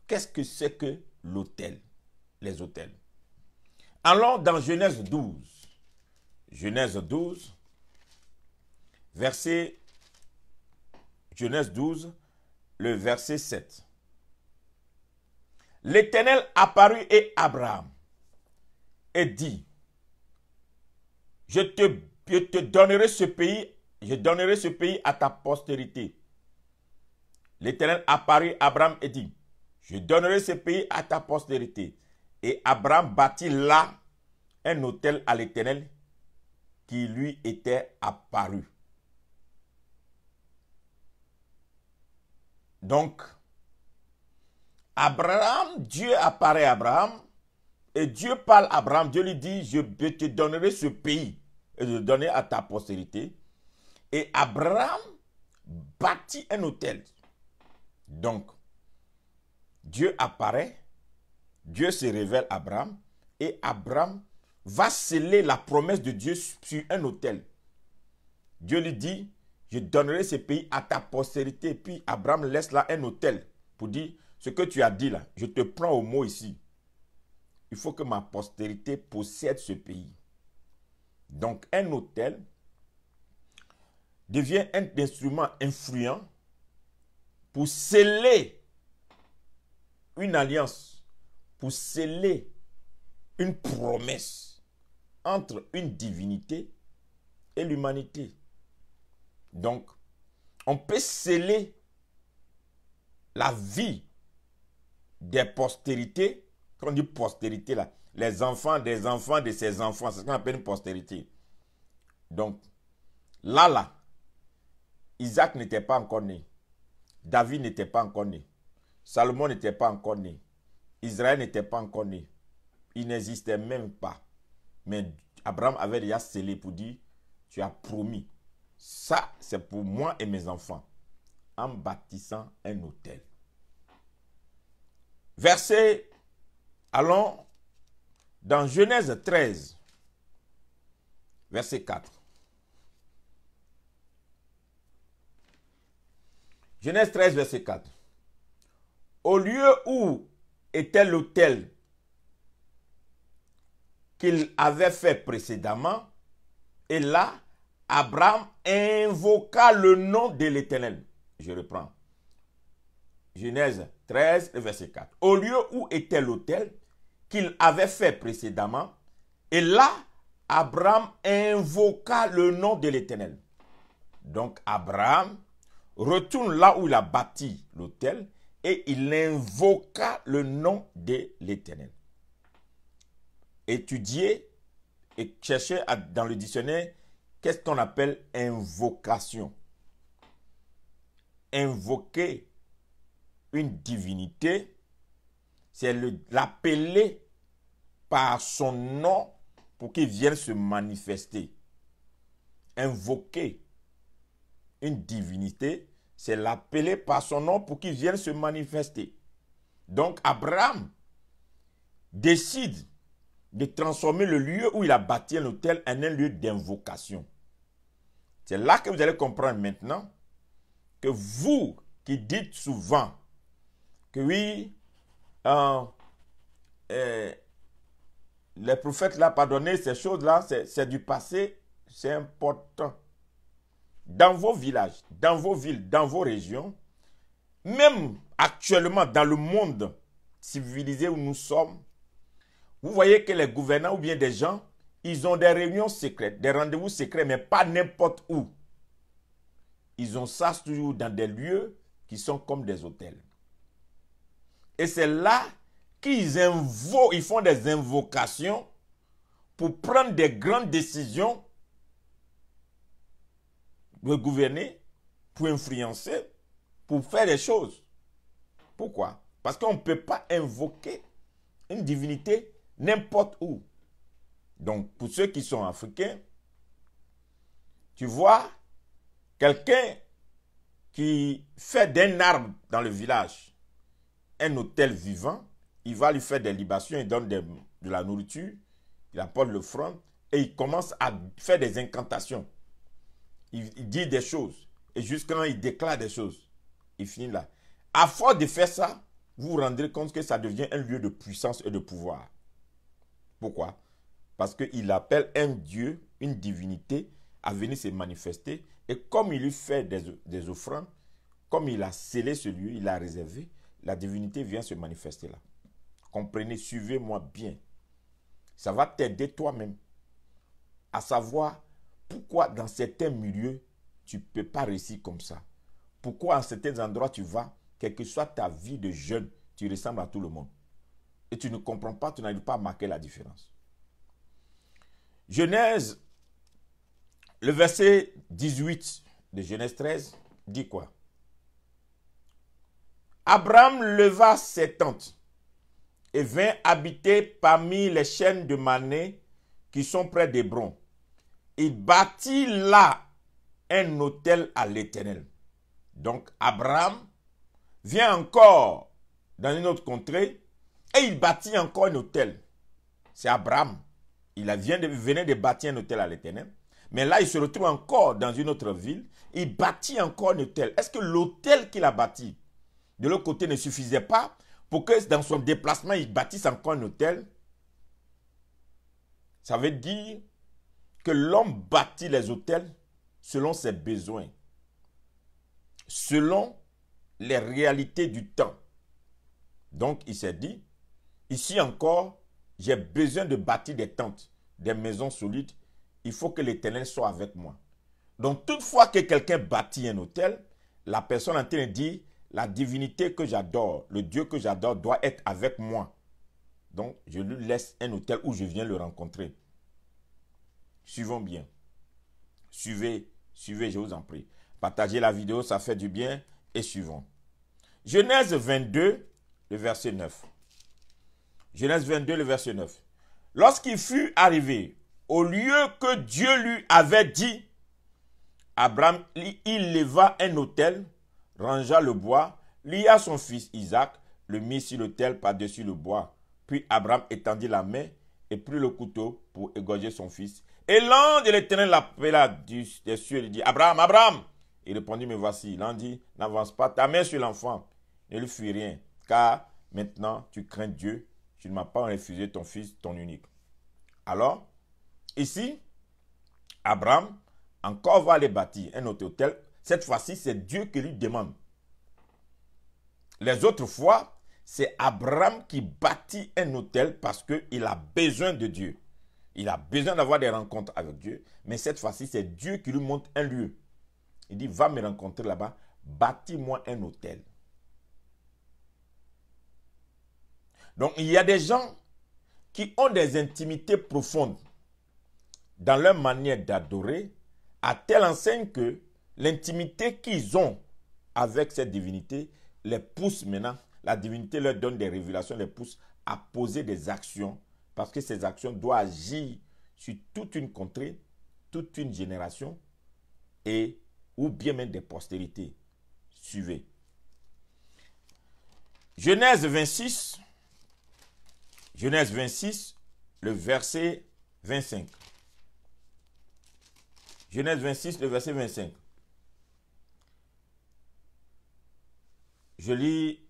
qu'est-ce que c'est que l'autel, les autels. Allons dans Genèse 12. Genèse 12, Genèse 12, le verset 7. L'Éternel apparut à Abraham et dit, je te donnerai ce pays, je donnerai ce pays à ta postérité. L'Éternel apparut à Abraham et dit, je donnerai ce pays à ta postérité. Et Abraham bâtit là un autel à l'Éternel qui lui était apparu. Donc, Abraham, Dieu apparaît à Abraham, et Dieu parle à Abraham, Dieu lui dit, je te donnerai ce pays, et je le donnerai à ta postérité. Et Abraham bâtit un autel. Donc, Dieu apparaît, Dieu se révèle à Abraham, et Abraham va sceller la promesse de Dieu sur un autel. Dieu lui dit, je donnerai ce pays à ta postérité. Puis Abraham laisse là un autel pour dire, ce que tu as dit là, je te prends au mot ici. Il faut que ma postérité possède ce pays. Donc un autel devient un instrument influent pour sceller une alliance, pour sceller une promesse entre une divinité et l'humanité. Donc, on peut sceller la vie des postérités. Quand on dit postérité là, les enfants des enfants de ses enfants, c'est ce qu'on appelle une postérité. Donc, là, Isaac n'était pas encore né. David n'était pas encore né. Salomon n'était pas encore né. Israël n'était pas encore né. Il n'existait même pas. Mais Abraham avait déjà scellé pour dire, tu as promis. Ça, c'est pour moi et mes enfants. En bâtissant un autel. Verset, allons dans Genèse 13, verset 4. Genèse 13, verset 4. Au lieu où était l'autel qu'il avait fait précédemment, et là, Abraham invoqua le nom de l'Éternel. Je reprends. Genèse 13, verset 4. Au lieu où était l'autel qu'il avait fait précédemment, et là, Abraham invoqua le nom de l'Éternel. Donc, Abraham retourne là où il a bâti l'autel et il invoqua le nom de l'Éternel. Étudier et chercher dans le dictionnaire qu'est-ce qu'on appelle invocation. Invoquer une divinité, c'est l'appeler par son nom pour qu'il vienne se manifester. Invoquer une divinité, c'est l'appeler par son nom pour qu'il vienne se manifester. Donc Abraham décide de transformer le lieu où il a bâti un autel en un lieu d'invocation. C'est là que vous allez comprendre maintenant que vous qui dites souvent que oui, les prophètes l'ont pardonné, ces choses-là, c'est du passé, c'est important. Dans vos villages, dans vos villes, dans vos régions, même actuellement dans le monde civilisé où nous sommes, vous voyez que les gouvernants ou bien des gens, ils ont des réunions secrètes, des rendez-vous secrets, mais pas n'importe où. Ils ont ça toujours dans des lieux qui sont comme des hôtels. Et c'est là qu'ils ils font des invocations pour prendre des grandes décisions, pour gouverner, pour influencer, pour faire des choses. Pourquoi? Parce qu'on ne peut pas invoquer une divinité n'importe où. Donc, pour ceux qui sont africains, tu vois, quelqu'un qui fait d'un arbre dans le village un autel vivant, il va lui faire des libations, il donne de la nourriture, il apporte l'offrande et il commence à faire des incantations. Il dit des choses et jusqu'à quand il déclare des choses, il finit là. À force de faire ça, vous vous rendrez compte que ça devient un lieu de puissance et de pouvoir. Pourquoi? Parce qu'il appelle un Dieu, une divinité, à venir se manifester. Et comme il lui fait des offrandes, comme il a scellé ce lieu, il l'a réservé, la divinité vient se manifester là. Comprenez, suivez-moi bien. Ça va t'aider toi-même à savoir pourquoi dans certains milieux, tu ne peux pas réussir comme ça. Pourquoi à certains endroits tu vas, quelle que soit ta vie de jeune, tu ressembles à tout le monde. Et tu ne comprends pas, tu n'arrives pas à marquer la différence. Genèse, le verset 18 de Genèse 13, dit quoi? Abraham leva ses tentes et vint habiter parmi les chaînes de Mamré qui sont près d'Hébron. Il bâtit là un autel à l'Éternel. Donc Abraham vient encore dans une autre contrée et il bâtit encore un autel. C'est Abraham. Il venait de bâtir un autel à l'Éternel. Mais là, il se retrouve encore dans une autre ville. Il bâtit encore un autel. Est-ce que l'autel qu'il a bâti de l'autre côté ne suffisait pas pour que dans son déplacement, il bâtisse encore un autel? Ça veut dire que l'homme bâtit les autels selon ses besoins, selon les réalités du temps. Donc, il s'est dit, ici encore, j'ai besoin de bâtir des tentes, des maisons solides. Il faut que l'Éternel soit avec moi. Donc, toutefois que quelqu'un bâtit un autel, la personne en train de dire, la divinité que j'adore, le Dieu que j'adore doit être avec moi. Donc, je lui laisse un autel où je viens le rencontrer. Suivons bien. Suivez, je vous en prie. Partagez la vidéo, ça fait du bien. Et suivons. Genèse 22, le verset 9. Genèse 22, le verset 9. Lorsqu'il fut arrivé au lieu que Dieu lui avait dit, Abraham, il leva un autel, rangea le bois, lia son fils Isaac, le mit sur l'autel par-dessus le bois. Puis Abraham étendit la main et prit le couteau pour égorger son fils. Et l'ange de l'Éternel l'appela des cieux et lui dit, Abraham, Abraham. Il répondit, me voici. L'ange dit, n'avance pas ta main sur l'enfant, ne lui fis rien, car maintenant tu crains Dieu, tu ne m'as pas refusé ton fils, ton unique. Alors, ici, Abraham encore va aller bâtir un autre autel. Cette fois-ci, c'est Dieu qui lui demande. Les autres fois, c'est Abraham qui bâtit un autel parce qu'il a besoin de Dieu. Il a besoin d'avoir des rencontres avec Dieu. Mais cette fois-ci, c'est Dieu qui lui montre un lieu. Il dit, va me rencontrer là-bas, bâtis-moi un autel. Donc, il y a des gens qui ont des intimités profondes dans leur manière d'adorer, à telle enseigne que l'intimité qu'ils ont avec cette divinité les pousse maintenant, la divinité leur donne des révélations, les pousse à poser des actions, parce que ces actions doivent agir sur toute une contrée, toute une génération, et ou bien même des postérités. Suivez. Genèse 26, Genèse 26, le verset 25. Genèse 26, le verset 25. Je lis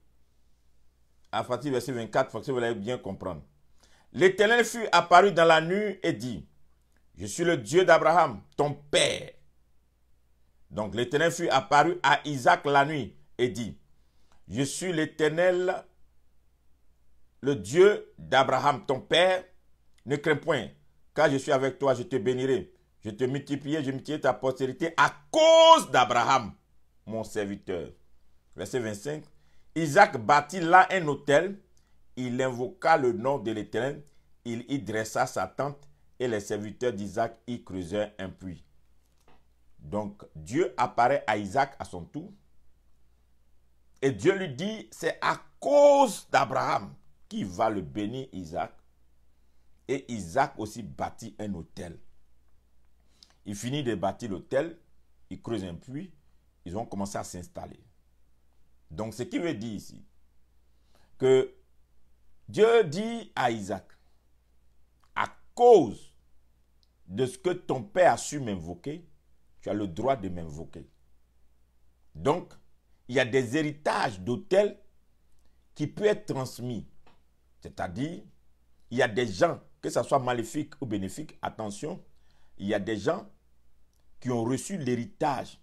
à partir du verset 24 pour que vous allez bien comprendre. L'Éternel fut apparu dans la nuit et dit, je suis le Dieu d'Abraham, ton père. Donc l'Éternel fut apparu à Isaac la nuit et dit, je suis l'Éternel, le Dieu d'Abraham, ton père. Ne crains point, car je suis avec toi, je te bénirai. Je te multiplierai, je multiplierai ta postérité à cause d'Abraham, mon serviteur. Verset 25. Isaac bâtit là un autel. Il invoqua le nom de l'Éternel. Il y dressa sa tente et les serviteurs d'Isaac y creusèrent un puits. Donc, Dieu apparaît à Isaac à son tour. Et Dieu lui dit, c'est à cause d'Abraham qui va le bénir Isaac. Et Isaac aussi bâtit un autel. Il finit de bâtir l'autel, il creuse un puits, ils ont commencé à s'installer. Donc, ce qui veut dire ici, que Dieu dit à Isaac, à cause de ce que ton père a su m'invoquer, tu as le droit de m'invoquer. Donc, il y a des héritages d'autels qui peuvent être transmis. C'est-à-dire, il y a des gens, que ce soit maléfique ou bénéfique, attention, il y a des gens qui ont reçu l'héritage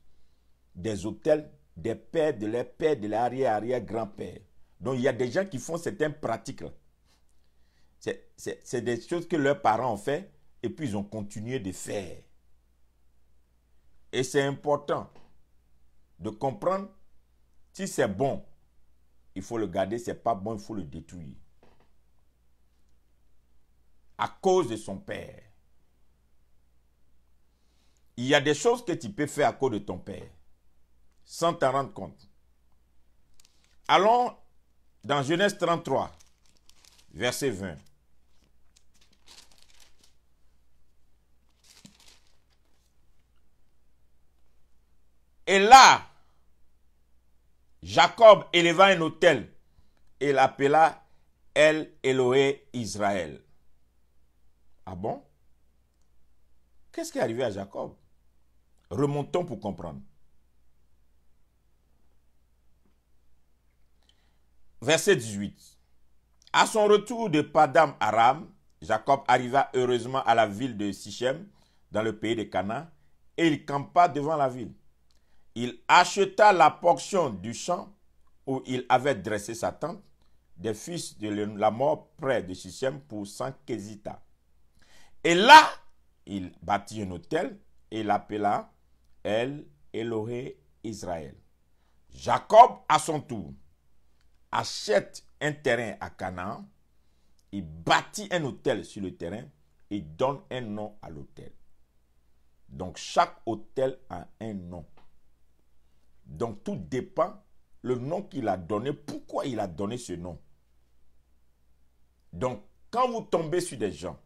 des autels des pères, de leurs pères, de l'arrière-arrière-grand-père. Donc, il y a des gens qui font certaines pratiques. C'est des choses que leurs parents ont fait et puis ils ont continué de faire. Et c'est important de comprendre si c'est bon, il faut le garder, si ce n'est pas bon, il faut le détruire. À cause de son père. Il y a des choses que tu peux faire à cause de ton père, sans t'en rendre compte. Allons dans Genèse 33, verset 20. Et là, Jacob éleva un autel et l'appela El Eloé Israël. Ah bon? Qu'est-ce qui est arrivé à Jacob? Remontons pour comprendre. Verset 18. À son retour de Padam Aram, Jacob arriva heureusement à la ville de Sichem, dans le pays de Canaan, et il campa devant la ville. Il acheta la portion du champ où il avait dressé sa tente des fils de la mort près de Sichem pour 100 késitas. Et là, il bâtit un autel et l'appela El Eloé Israël. Jacob, à son tour, achète un terrain à Canaan, il bâtit un autel sur le terrain et donne un nom à l'autel. Donc, chaque autel a un nom. Donc, tout dépend le nom qu'il a donné, pourquoi il a donné ce nom. Donc, quand vous tombez sur des gens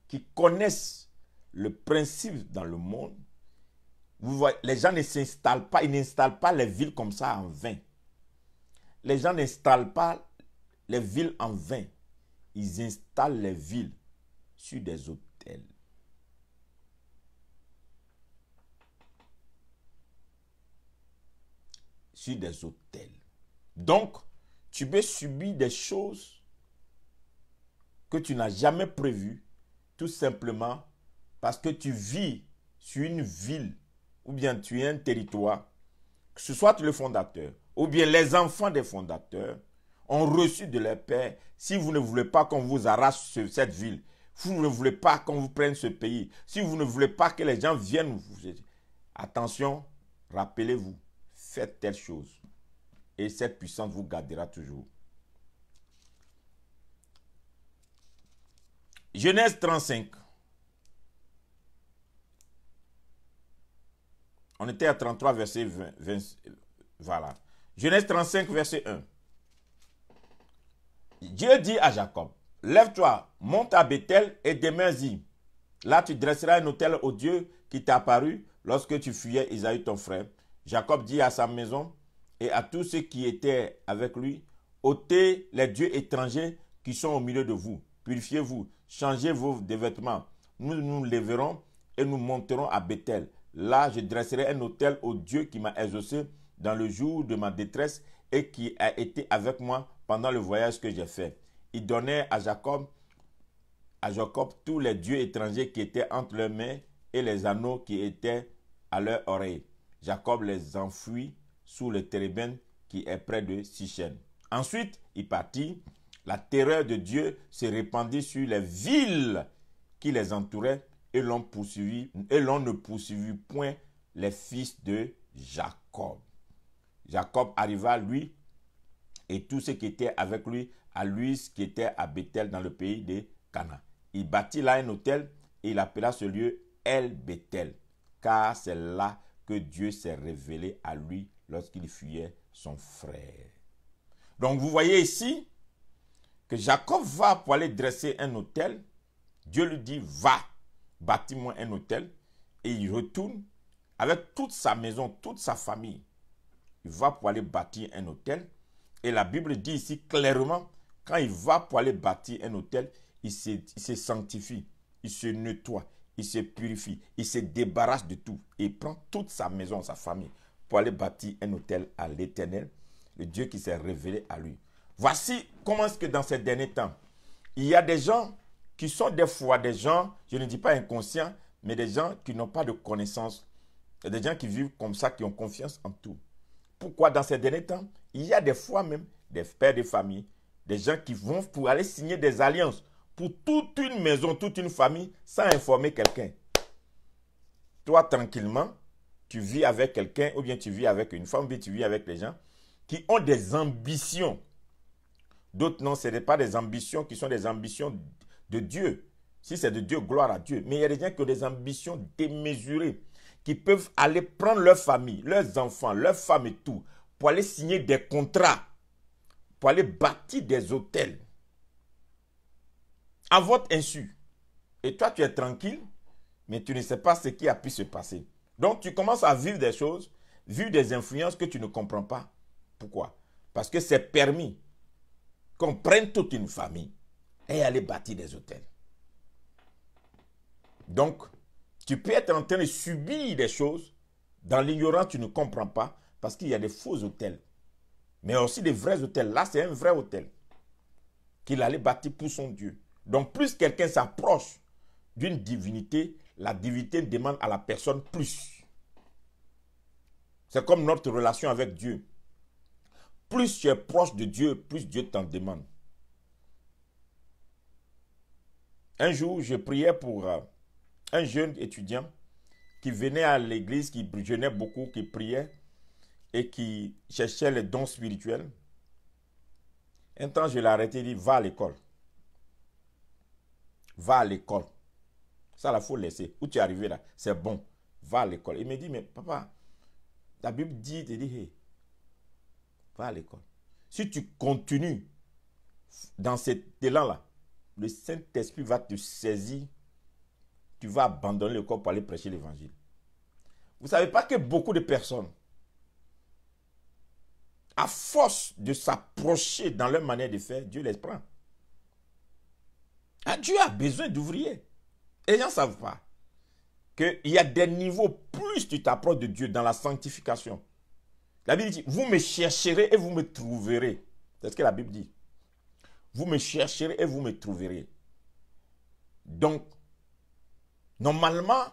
qui connaissent le principe dans le monde, vous voyez, les gens ne s'installent pas, ils n'installent pas les villes comme ça en vain. Les gens n'installent pas les villes en vain. Ils installent les villes sur des hôtels. Sur des hôtels. Donc, tu peux subir des choses que tu n'as jamais prévues, tout simplement parce que tu vis sur une ville, ou bien tu es un territoire, que ce soit le fondateur, ou bien les enfants des fondateurs, ont reçu de leur père, si vous ne voulez pas qu'on vous arrache cette ville, si vous ne voulez pas qu'on vous prenne ce pays, si vous ne voulez pas que les gens viennent vous... Attention, rappelez-vous, faites telle chose. Et cette puissance vous gardera toujours. Genèse 35. On était à 33, verset 20. Voilà. Genèse 35, verset 1. Dieu dit à Jacob, lève-toi, monte à Bethel et demeure-y. Là, tu dresseras un autel au Dieu qui t'a apparu lorsque tu fuyais Isaïe ton frère. Jacob dit à sa maison et à tous ceux qui étaient avec lui, ôtez les dieux étrangers qui sont au milieu de vous. Purifiez-vous, changez vos vêtements. Nous nous lèverons et nous monterons à Bethel. Là, je dresserai un autel au Dieu qui m'a exaucé dans le jour de ma détresse et qui a été avec moi pendant le voyage que j'ai fait. Il donnait à Jacob tous les dieux étrangers qui étaient entre leurs mains et les anneaux qui étaient à leurs oreilles. Jacob les enfuit sous le térébinthe qui est près de Sichem. Ensuite, il partit. La terreur de Dieu se répandit sur les villes qui les entouraient et l'on ne poursuivit point les fils de Jacob. Jacob arriva, lui, et tous ceux qui étaient avec lui, à Luz, qui était à Bethel dans le pays de Canaan. Il bâtit là un autel et il appela ce lieu El Bethel, car c'est là que Dieu s'est révélé à lui lorsqu'il fuyait son frère. Donc vous voyez ici que Jacob va pour aller dresser un autel. Dieu lui dit, va, bâtis-moi un autel. Et il retourne avec toute sa maison, toute sa famille. Il va pour aller bâtir un autel. Et la Bible dit ici clairement, quand il va pour aller bâtir un autel, il se sanctifie, il se nettoie, il se purifie, il se débarrasse de tout. Et il prend toute sa maison, sa famille, pour aller bâtir un autel à l'Éternel, le Dieu qui s'est révélé à lui. Voici comment est-ce que dans ces derniers temps, il y a des gens qui sont des fois des gens, je ne dis pas inconscients, mais des gens qui n'ont pas de connaissance, des gens qui vivent comme ça, qui ont confiance en tout. Pourquoi dans ces derniers temps, il y a des fois même des pères de famille, des gens qui vont pour aller signer des alliances pour toute une maison, toute une famille, sans informer quelqu'un. Toi, tranquillement, tu vis avec quelqu'un, ou bien tu vis avec une femme, ou bien tu vis avec des gens qui ont des ambitions. D'autres non, ce n'est pas des ambitions qui sont des ambitions de Dieu. Si c'est de Dieu, gloire à Dieu. Mais il y a des gens qui ont des ambitions démesurées, qui peuvent aller prendre leur famille, leurs enfants, leurs femmes et tout, pour aller signer des contrats, pour aller bâtir des hôtels, à votre insu. Et toi, tu es tranquille, mais tu ne sais pas ce qui a pu se passer. Donc, tu commences à vivre des choses, vivre des influences que tu ne comprends pas. Pourquoi? Parce que c'est permis qu'on prenne toute une famille et aller bâtir des hôtels. Donc, tu peux être en train de subir des choses. Dans l'ignorance, tu ne comprends pas parce qu'il y a des faux hôtels. Mais aussi des vrais hôtels. Là, c'est un vrai hôtel qu'il allait bâtir pour son Dieu. Donc, plus quelqu'un s'approche d'une divinité, la divinité demande à la personne plus. C'est comme notre relation avec Dieu. Plus tu es proche de Dieu, plus Dieu t'en demande. Un jour, je priais pour un jeune étudiant qui venait à l'église, qui jeûnait beaucoup, qui priait et qui cherchait les dons spirituels. Un temps, je l'ai arrêté et dit, va à l'école. Va à l'école. Ça, il faut laisser. Où tu es arrivé là, c'est bon. Va à l'école. Il me dit, mais papa, la Bible dit, hey, va à l'école. Si tu continues dans cet élan-là, le Saint-Esprit va te saisir. Tu vas abandonner le corps pour aller prêcher l'évangile. Vous ne savez pas que beaucoup de personnes, à force de s'approcher dans leur manière de faire, Dieu les prend. Ah, Dieu a besoin d'ouvriers. Et les gens ne savent pas qu'il y a des niveaux, plus tu t'approches de Dieu dans la sanctification. La Bible dit, vous me chercherez et vous me trouverez. C'est ce que la Bible dit. Vous me chercherez et vous me trouverez. Donc, normalement,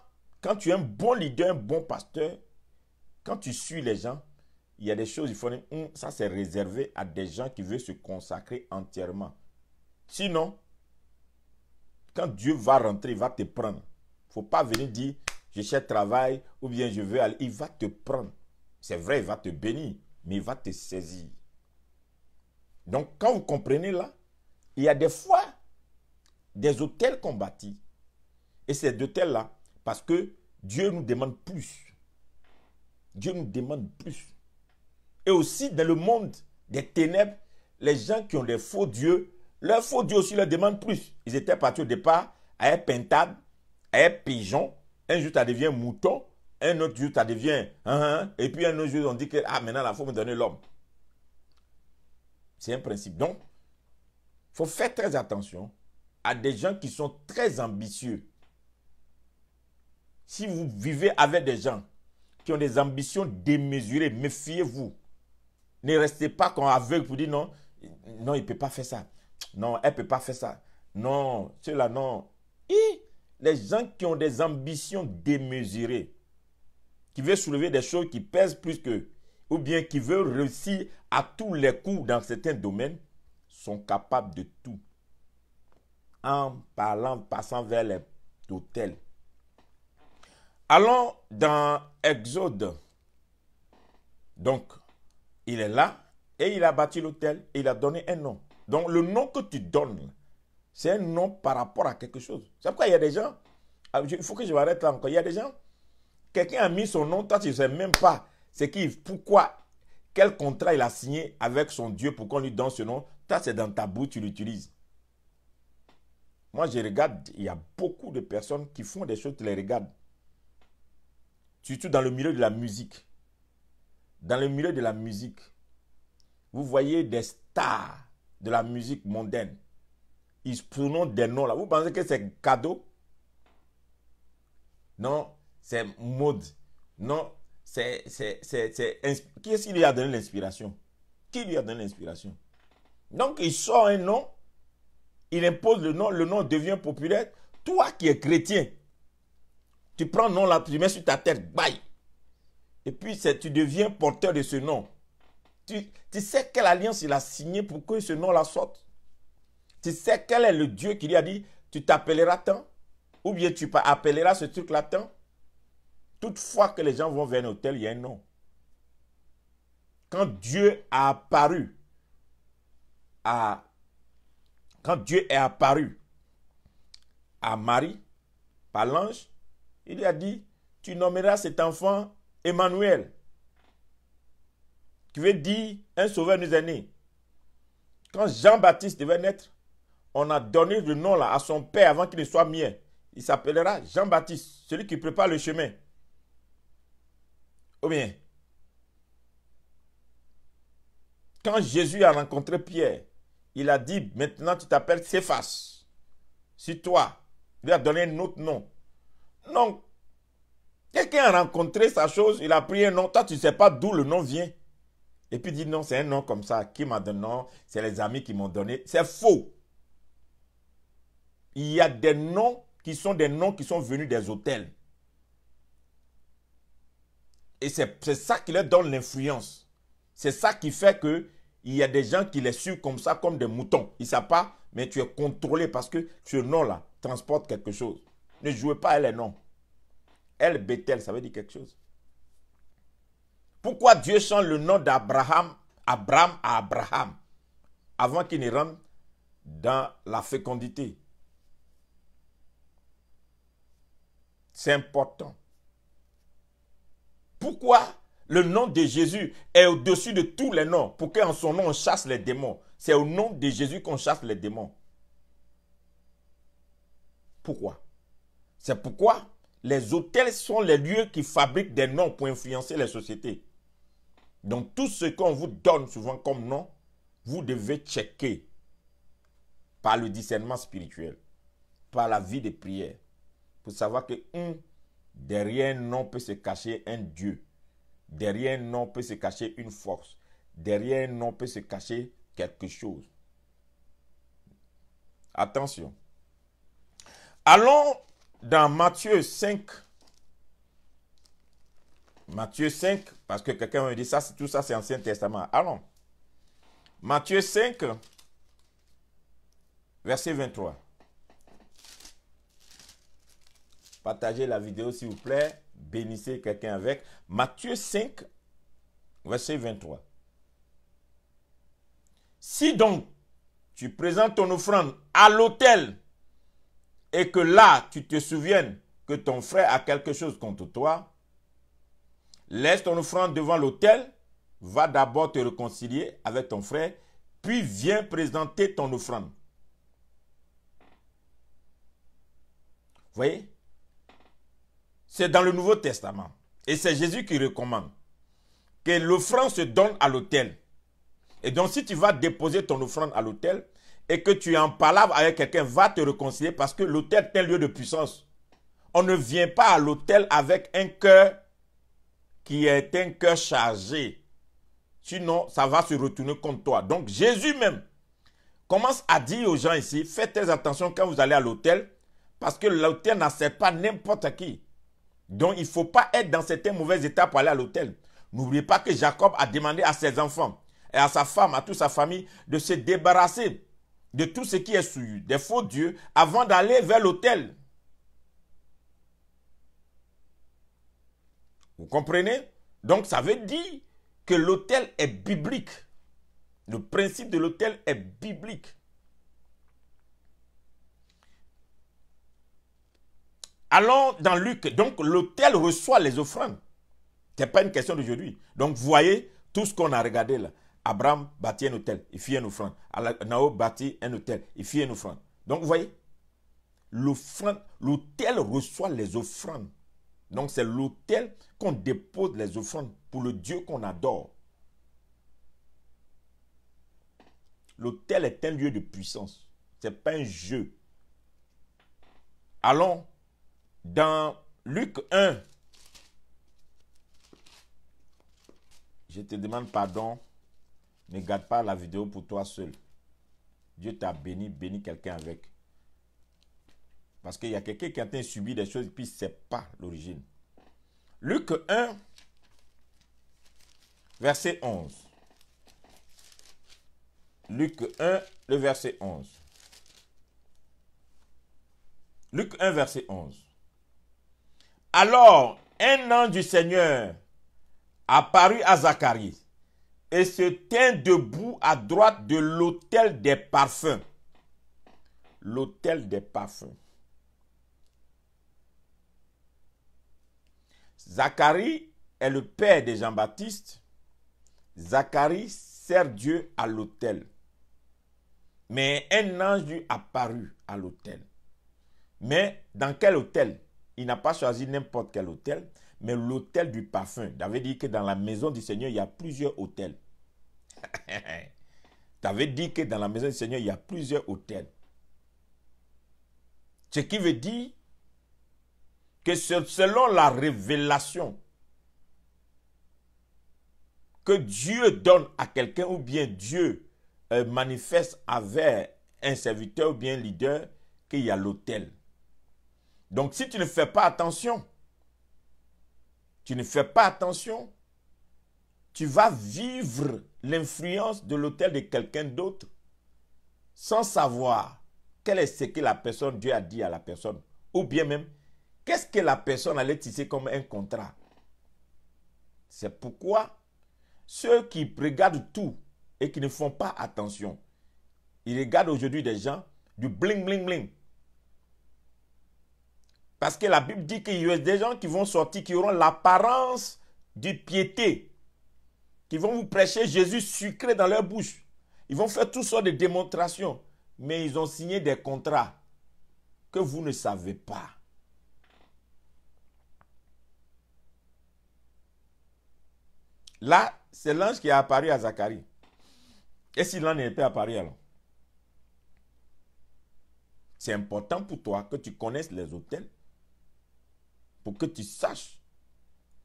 quand tu es un bon leader, un bon pasteur, quand tu suis les gens, il y a des choses, il faut dire, ça c'est réservé à des gens qui veulent se consacrer entièrement. Sinon, quand Dieu va rentrer, il va te prendre. Il ne faut pas venir dire, je cherche travail ou bien je veux aller. Il va te prendre. C'est vrai, il va te bénir, mais il va te saisir. Donc, quand vous comprenez là, il y a des fois des hôtels qu'on bâtit. Et ces hôtels-là, parce que Dieu nous demande plus. Dieu nous demande plus. Et aussi, dans le monde des ténèbres, les gens qui ont des faux dieux, leurs faux dieux aussi leur demandent plus. Ils étaient partis au départ à un pintade, à un pigeon. Un jour, ça devient mouton. Un autre jour, ça devient... et puis un autre jour, on dit que maintenant, il faut me donner l'homme. C'est un principe. Donc, faut faire très attention à des gens qui sont très ambitieux. Si vous vivez avec des gens qui ont des ambitions démesurées, méfiez-vous. Ne restez pas comme aveugle pour dire non, non, il ne peut pas faire ça. Non, elle ne peut pas faire ça. Non, ceux-là, non. Et les gens qui ont des ambitions démesurées, qui veulent soulever des choses qui pèsent plus qu'eux, ou bien qui veulent réussir à tous les coups dans certains domaines, sont capables de tout. En parlant, passant vers les hôtels. Allons dans Exode. Donc, il est là et il a bâti l'autel et il a donné un nom. Donc, le nom que tu donnes, c'est un nom par rapport à quelque chose. C'est pourquoi il y a des gens, il faut que je m'arrête là encore, il y a des gens, quelqu'un a mis son nom, toi tu ne sais même pas c'est qui, pourquoi, quel contrat il a signé avec son Dieu pour qu'on lui donne ce nom. Toi c'est dans ta bouche, tu l'utilises. Moi je regarde, il y a beaucoup de personnes qui font des choses, tu les regardes. Surtout dans le milieu de la musique. Dans le milieu de la musique, vous voyez des stars de la musique mondaine. Ils prononcent des noms là. Vous pensez que c'est cadeau? Non, c'est mode. Non, c'est qui est-ce qui lui a donné l'inspiration? Qui lui a donné l'inspiration? Donc, il sort un nom, il impose le nom devient populaire. Toi qui es chrétien, tu prends le nom là, tu le mets sur ta tête, bye. Et puis, tu deviens porteur de ce nom. Tu sais quelle alliance il a signé pour que ce nom là sorte? Tu sais quel est le Dieu qui lui a dit, tu t'appelleras tant? Ou bien tu appelleras ce truc là tant? Toutefois que les gens vont vers un hôtel, il y a un nom. Quand Dieu a apparu à Marie, par l'ange, il lui a dit, tu nommeras cet enfant Emmanuel, qui veut dire un sauveur nous est né. Quand Jean-Baptiste devait naître, on a donné le nom là à son père avant qu'il ne soit mien. Il s'appellera Jean-Baptiste, celui qui prépare le chemin. Ou bien, quand Jésus a rencontré Pierre, il a dit, maintenant tu t'appelles Céphas. Si toi, il a donné un autre nom. Non. Quelqu'un a rencontré sa chose, il a pris un nom, toi tu ne sais pas d'où le nom vient. Et puis il dit non, c'est un nom comme ça. Qui m'a donné non? C'est les amis qui m'ont donné. C'est faux. Il y a des noms qui sont venus des hôtels. Et c'est ça qui leur donne l'influence. C'est ça qui fait qu'il y a des gens qui les suivent comme ça, comme des moutons. Ils ne savent pas, mais tu es contrôlé parce que ce nom-là transporte quelque chose. Ne jouez pas à les noms. El Bethel, ça veut dire quelque chose. Pourquoi Dieu change le nom d'Abraham, Abraham à Abraham, avant qu'il ne rentre dans la fécondité? C'est important. Pourquoi le nom de Jésus est au-dessus de tous les noms? Pour qu'en son nom on chasse les démons. C'est au nom de Jésus qu'on chasse les démons. Pourquoi? C'est pourquoi les hôtels sont les lieux qui fabriquent des noms pour influencer les sociétés. Donc tout ce qu'on vous donne souvent comme nom, vous devez checker par le discernement spirituel, par la vie de prière, pour savoir que derrière un nom peut se cacher un Dieu. Derrière un nom peut se cacher une force. Derrière un nom peut se cacher quelque chose. Attention. Allons dans Matthieu 5. Matthieu 5, parce que quelqu'un me dit ça, tout ça c'est Ancien Testament. Allons. Matthieu 5, verset 23. Partagez la vidéo s'il vous plaît. Bénissez quelqu'un avec. Matthieu 5, verset 23. Si donc tu présentes ton offrande à l'autel et que là tu te souviennes que ton frère a quelque chose contre toi, laisse ton offrande devant l'autel, va d'abord te réconcilier avec ton frère, puis viens présenter ton offrande. Vous voyez? C'est dans le Nouveau Testament. Et c'est Jésus qui recommande que l'offrande se donne à l'autel. Et donc si tu vas déposer ton offrande à l'autel, et que tu es en palabre avec quelqu'un, va te réconcilier parce que l'autel est un lieu de puissance. On ne vient pas à l'autel avec un cœur qui est un cœur chargé. Sinon, ça va se retourner contre toi. Donc, Jésus même commence à dire aux gens ici, faites très attention quand vous allez à l'autel, parce que l'autel n'accepte pas n'importe qui. Donc, il ne faut pas être dans certains mauvais états pour aller à l'autel. N'oubliez pas que Jacob a demandé à ses enfants et à sa femme, à toute sa famille, de se débarrasser de tout ce qui est souillé, des faux dieux, avant d'aller vers l'autel. Vous comprenez? Donc, ça veut dire que l'autel est biblique. Le principe de l'autel est biblique. Allons dans Luc. Donc, l'autel reçoit les offrandes. Ce n'est pas une question d'aujourd'hui. Donc, vous voyez tout ce qu'on a regardé là. Abraham bâtit un autel, il fit une offrande. Nao bâtit un autel, il fit une offrande. Donc, vous voyez, l'autel reçoit les offrandes. Donc, c'est l'autel qu'on dépose les offrandes pour le Dieu qu'on adore. L'autel est un lieu de puissance. Ce n'est pas un jeu. Allons dans Luc 1. Je te demande pardon. Ne garde pas la vidéo pour toi seul. Dieu t'a béni, bénis quelqu'un avec. Parce qu'il y a quelqu'un qui est en train de subir des choses et puis ce n'est pas l'origine. Luc 1, verset 11. Luc 1, le verset 11. Luc 1, verset 11. Alors, un ange du Seigneur apparut à Zacharie et se tint debout à droite de l'autel des parfums. L'autel des parfums. Zacharie est le père de Jean-Baptiste. Zacharie sert Dieu à l'autel. Mais un ange lui apparut à l'autel. Mais dans quel autel? Il n'a pas choisi n'importe quel autel, mais l'autel du parfum. Ça veut dire que dans la maison du Seigneur, il y a plusieurs autels. Ça veut dire que dans la maison du Seigneur, il y a plusieurs autels. Ce qui veut dire que selon la révélation que Dieu donne à quelqu'un ou bien Dieu manifeste avec un serviteur ou bien un leader, qu'il y a l'autel. Donc si tu ne fais pas attention, tu vas vivre l'influence de l'autel de quelqu'un d'autre sans savoir quel est ce que la personne, Dieu a dit à la personne, ou bien même qu'est-ce que la personne allait tisser comme un contrat. C'est pourquoi ceux qui regardent tout et qui ne font pas attention, ils regardent aujourd'hui des gens du bling bling bling. Parce que la Bible dit qu'il y a des gens qui vont sortir, qui auront l'apparence de piété, qui vont vous prêcher Jésus sucré dans leur bouche. Ils vont faire toutes sortes de démonstrations, mais ils ont signé des contrats que vous ne savez pas. Là, c'est l'ange qui est apparu à Zacharie. Et si l'ange n'est pas apparu alors? C'est important pour toi que tu connaisses les autels pour que tu saches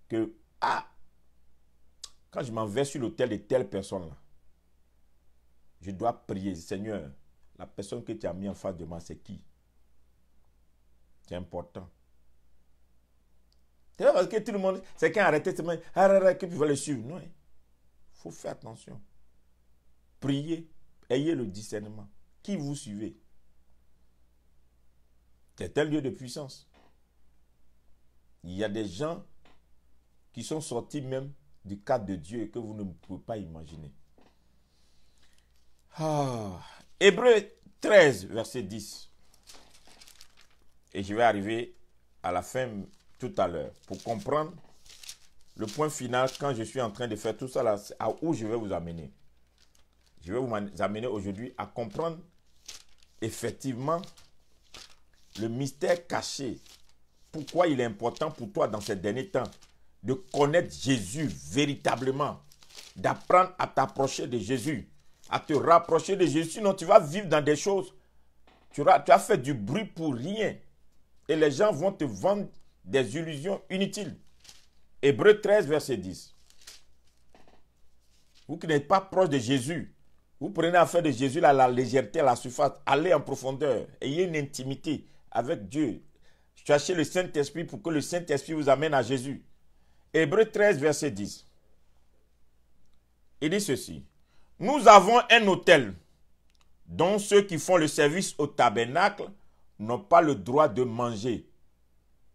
que, quand je m'en vais sur l'autel de telle personne-là, je dois prier, Seigneur, la personne que tu as mis en face de moi, c'est qui? C'est important. C'est pas parce que tout le monde, c'est quand arrêter, que tu vas le suivre. Non, il faut faire attention. Priez, ayez le discernement. Qui vous suivez? C'est un lieu de puissance. Il y a des gens qui sont sortis même du cadre de Dieu et que vous ne pouvez pas imaginer. Hébreux 13, verset 10. Et je vais arriver à la fin tout à l'heure pour comprendre le point final quand je suis en train de faire tout ça là, à où je vais vous amener. Je vais vous amener aujourd'hui à comprendre effectivement le mystère caché. Pourquoi il est important pour toi dans ces derniers temps de connaître Jésus véritablement, d'apprendre à t'approcher de Jésus, à te rapprocher de Jésus. Sinon, tu vas vivre dans des choses. Tu as fait du bruit pour rien. Et les gens vont te vendre des illusions inutiles. Hébreux 13, verset 10. Vous qui n'êtes pas proche de Jésus, vous prenez affaire de Jésus à la légèreté, à la surface. Allez en profondeur. Ayez une intimité avec Dieu. Cherchez le Saint-Esprit pour que le Saint-Esprit vous amène à Jésus. Hébreux 13, verset 10. Il dit ceci. Nous avons un autel dont ceux qui font le service au tabernacle n'ont pas le droit de manger.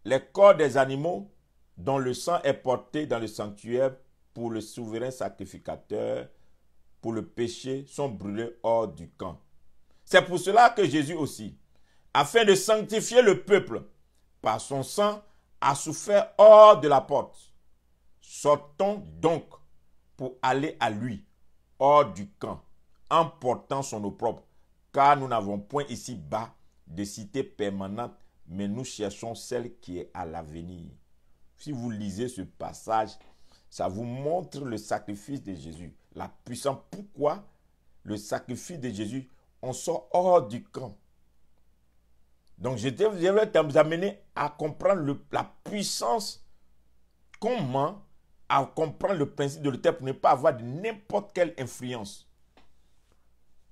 Les corps des animaux dont le sang est porté dans le sanctuaire pour le souverain sacrificateur, pour le péché, sont brûlés hors du camp. C'est pour cela que Jésus aussi, afin de sanctifier le peuple, par son sang, a souffert hors de la porte. Sortons donc pour aller à lui, hors du camp, en portant son opprobre, car nous n'avons point ici-bas de cité permanente, mais nous cherchons celle qui est à l'avenir. Si vous lisez ce passage, ça vous montre le sacrifice de Jésus, la puissance. Pourquoi le sacrifice de Jésus, on sort hors du camp. Donc je vais vous amener à comprendre la puissance, comment à comprendre le principe de l'autel pour ne pas avoir de n'importe quelle influence.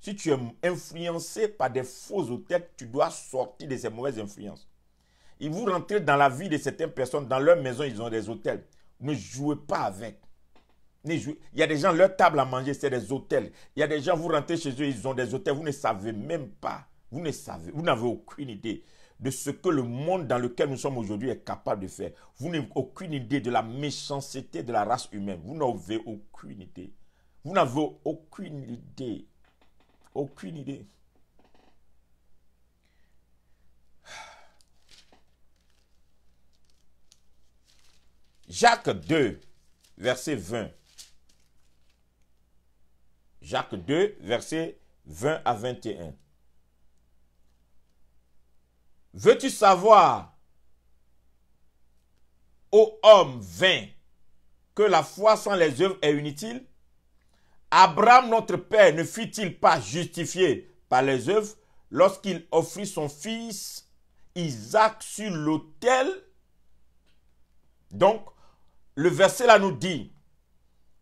Si tu es influencé par des faux autels, tu dois sortir de ces mauvaises influences. Et vous rentrez dans la vie de certaines personnes, dans leur maison, ils ont des autels. Ne jouez pas avec. Il y a des gens, leur table à manger, c'est des autels. Il y a des gens, vous rentrez chez eux, ils ont des autels, vous ne savez même pas. Vous n'avez aucune idée de ce que le monde dans lequel nous sommes aujourd'hui est capable de faire. Vous n'avez aucune idée de la méchanceté de la race humaine. Vous n'avez aucune idée. Vous n'avez aucune idée. Aucune idée. Jacques 2, verset 20. Jacques 2, verset 20 à 21. Veux-tu savoir, ô homme vain, que la foi sans les œuvres est inutile? Abraham, notre père, ne fut-il pas justifié par les œuvres lorsqu'il offrit son fils Isaac sur l'autel? Donc, le verset là nous dit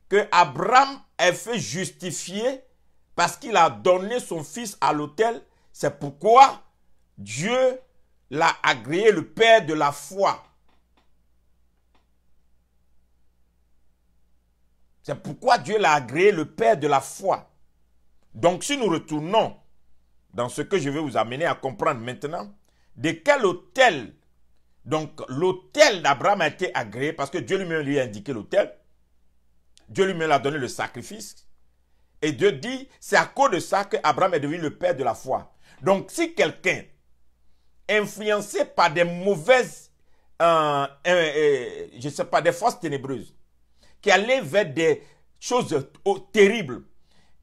que Abraham est fait justifier parce qu'il a donné son fils à l'autel. C'est pourquoi Dieu l'a agréé le père de la foi. C'est pourquoi Dieu l'a agréé le père de la foi. Donc si nous retournons dans ce que je vais vous amener à comprendre maintenant, de quel autel, donc l'autel d'Abraham a été agréé parce que Dieu lui-même lui a indiqué l'autel. Dieu lui-même a donné le sacrifice. Et Dieu dit, c'est à cause de ça qu'Abraham est devenu le père de la foi. Donc si quelqu'un influencé par des mauvaises, je ne sais pas, des forces ténébreuses, qui allait vers des choses terribles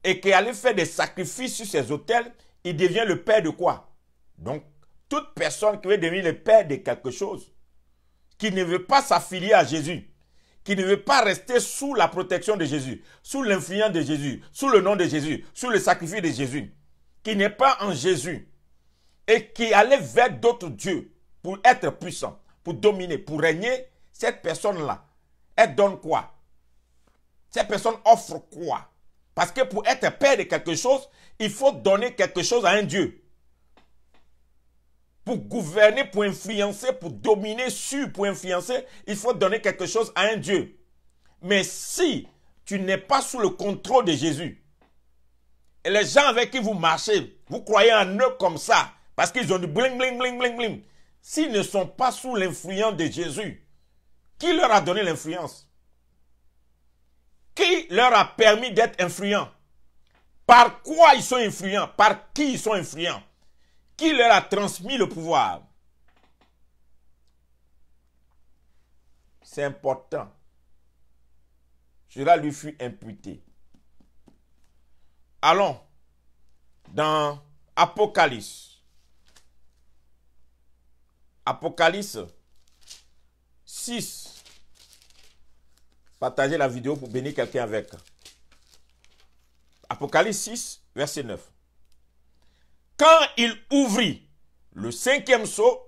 et qui allait faire des sacrifices sur ces autels, il devient le père de quoi? Donc, toute personne qui veut devenir le père de quelque chose, qui ne veut pas s'affilier à Jésus, qui ne veut pas rester sous la protection de Jésus, sous l'influence de Jésus, sous le nom de Jésus, sous le sacrifice de Jésus, qui n'est pas en Jésus et qui allait vers d'autres dieux pour être puissant, pour dominer, pour régner, cette personne-là, elle donne quoi? Cette personne offre quoi? Parce que pour être père de quelque chose, il faut donner quelque chose à un Dieu. Pour gouverner, pour influencer, pour dominer sur, pour influencer, il faut donner quelque chose à un Dieu. Mais si tu n'es pas sous le contrôle de Jésus, et les gens avec qui vous marchez, vous croyez en eux comme ça, parce qu'ils ont du bling, bling, bling, bling, bling, s'ils ne sont pas sous l'influence de Jésus, qui leur a donné l'influence? Qui leur a permis d'être influents? Par quoi ils sont influents? Par qui ils sont influents? Qui leur a transmis le pouvoir? C'est important. Cela lui fut imputé. Allons dans Apocalypse. Apocalypse 6. Partagez la vidéo pour bénir quelqu'un avec. Apocalypse 6, verset 9. Quand il ouvrit le 5e sceau,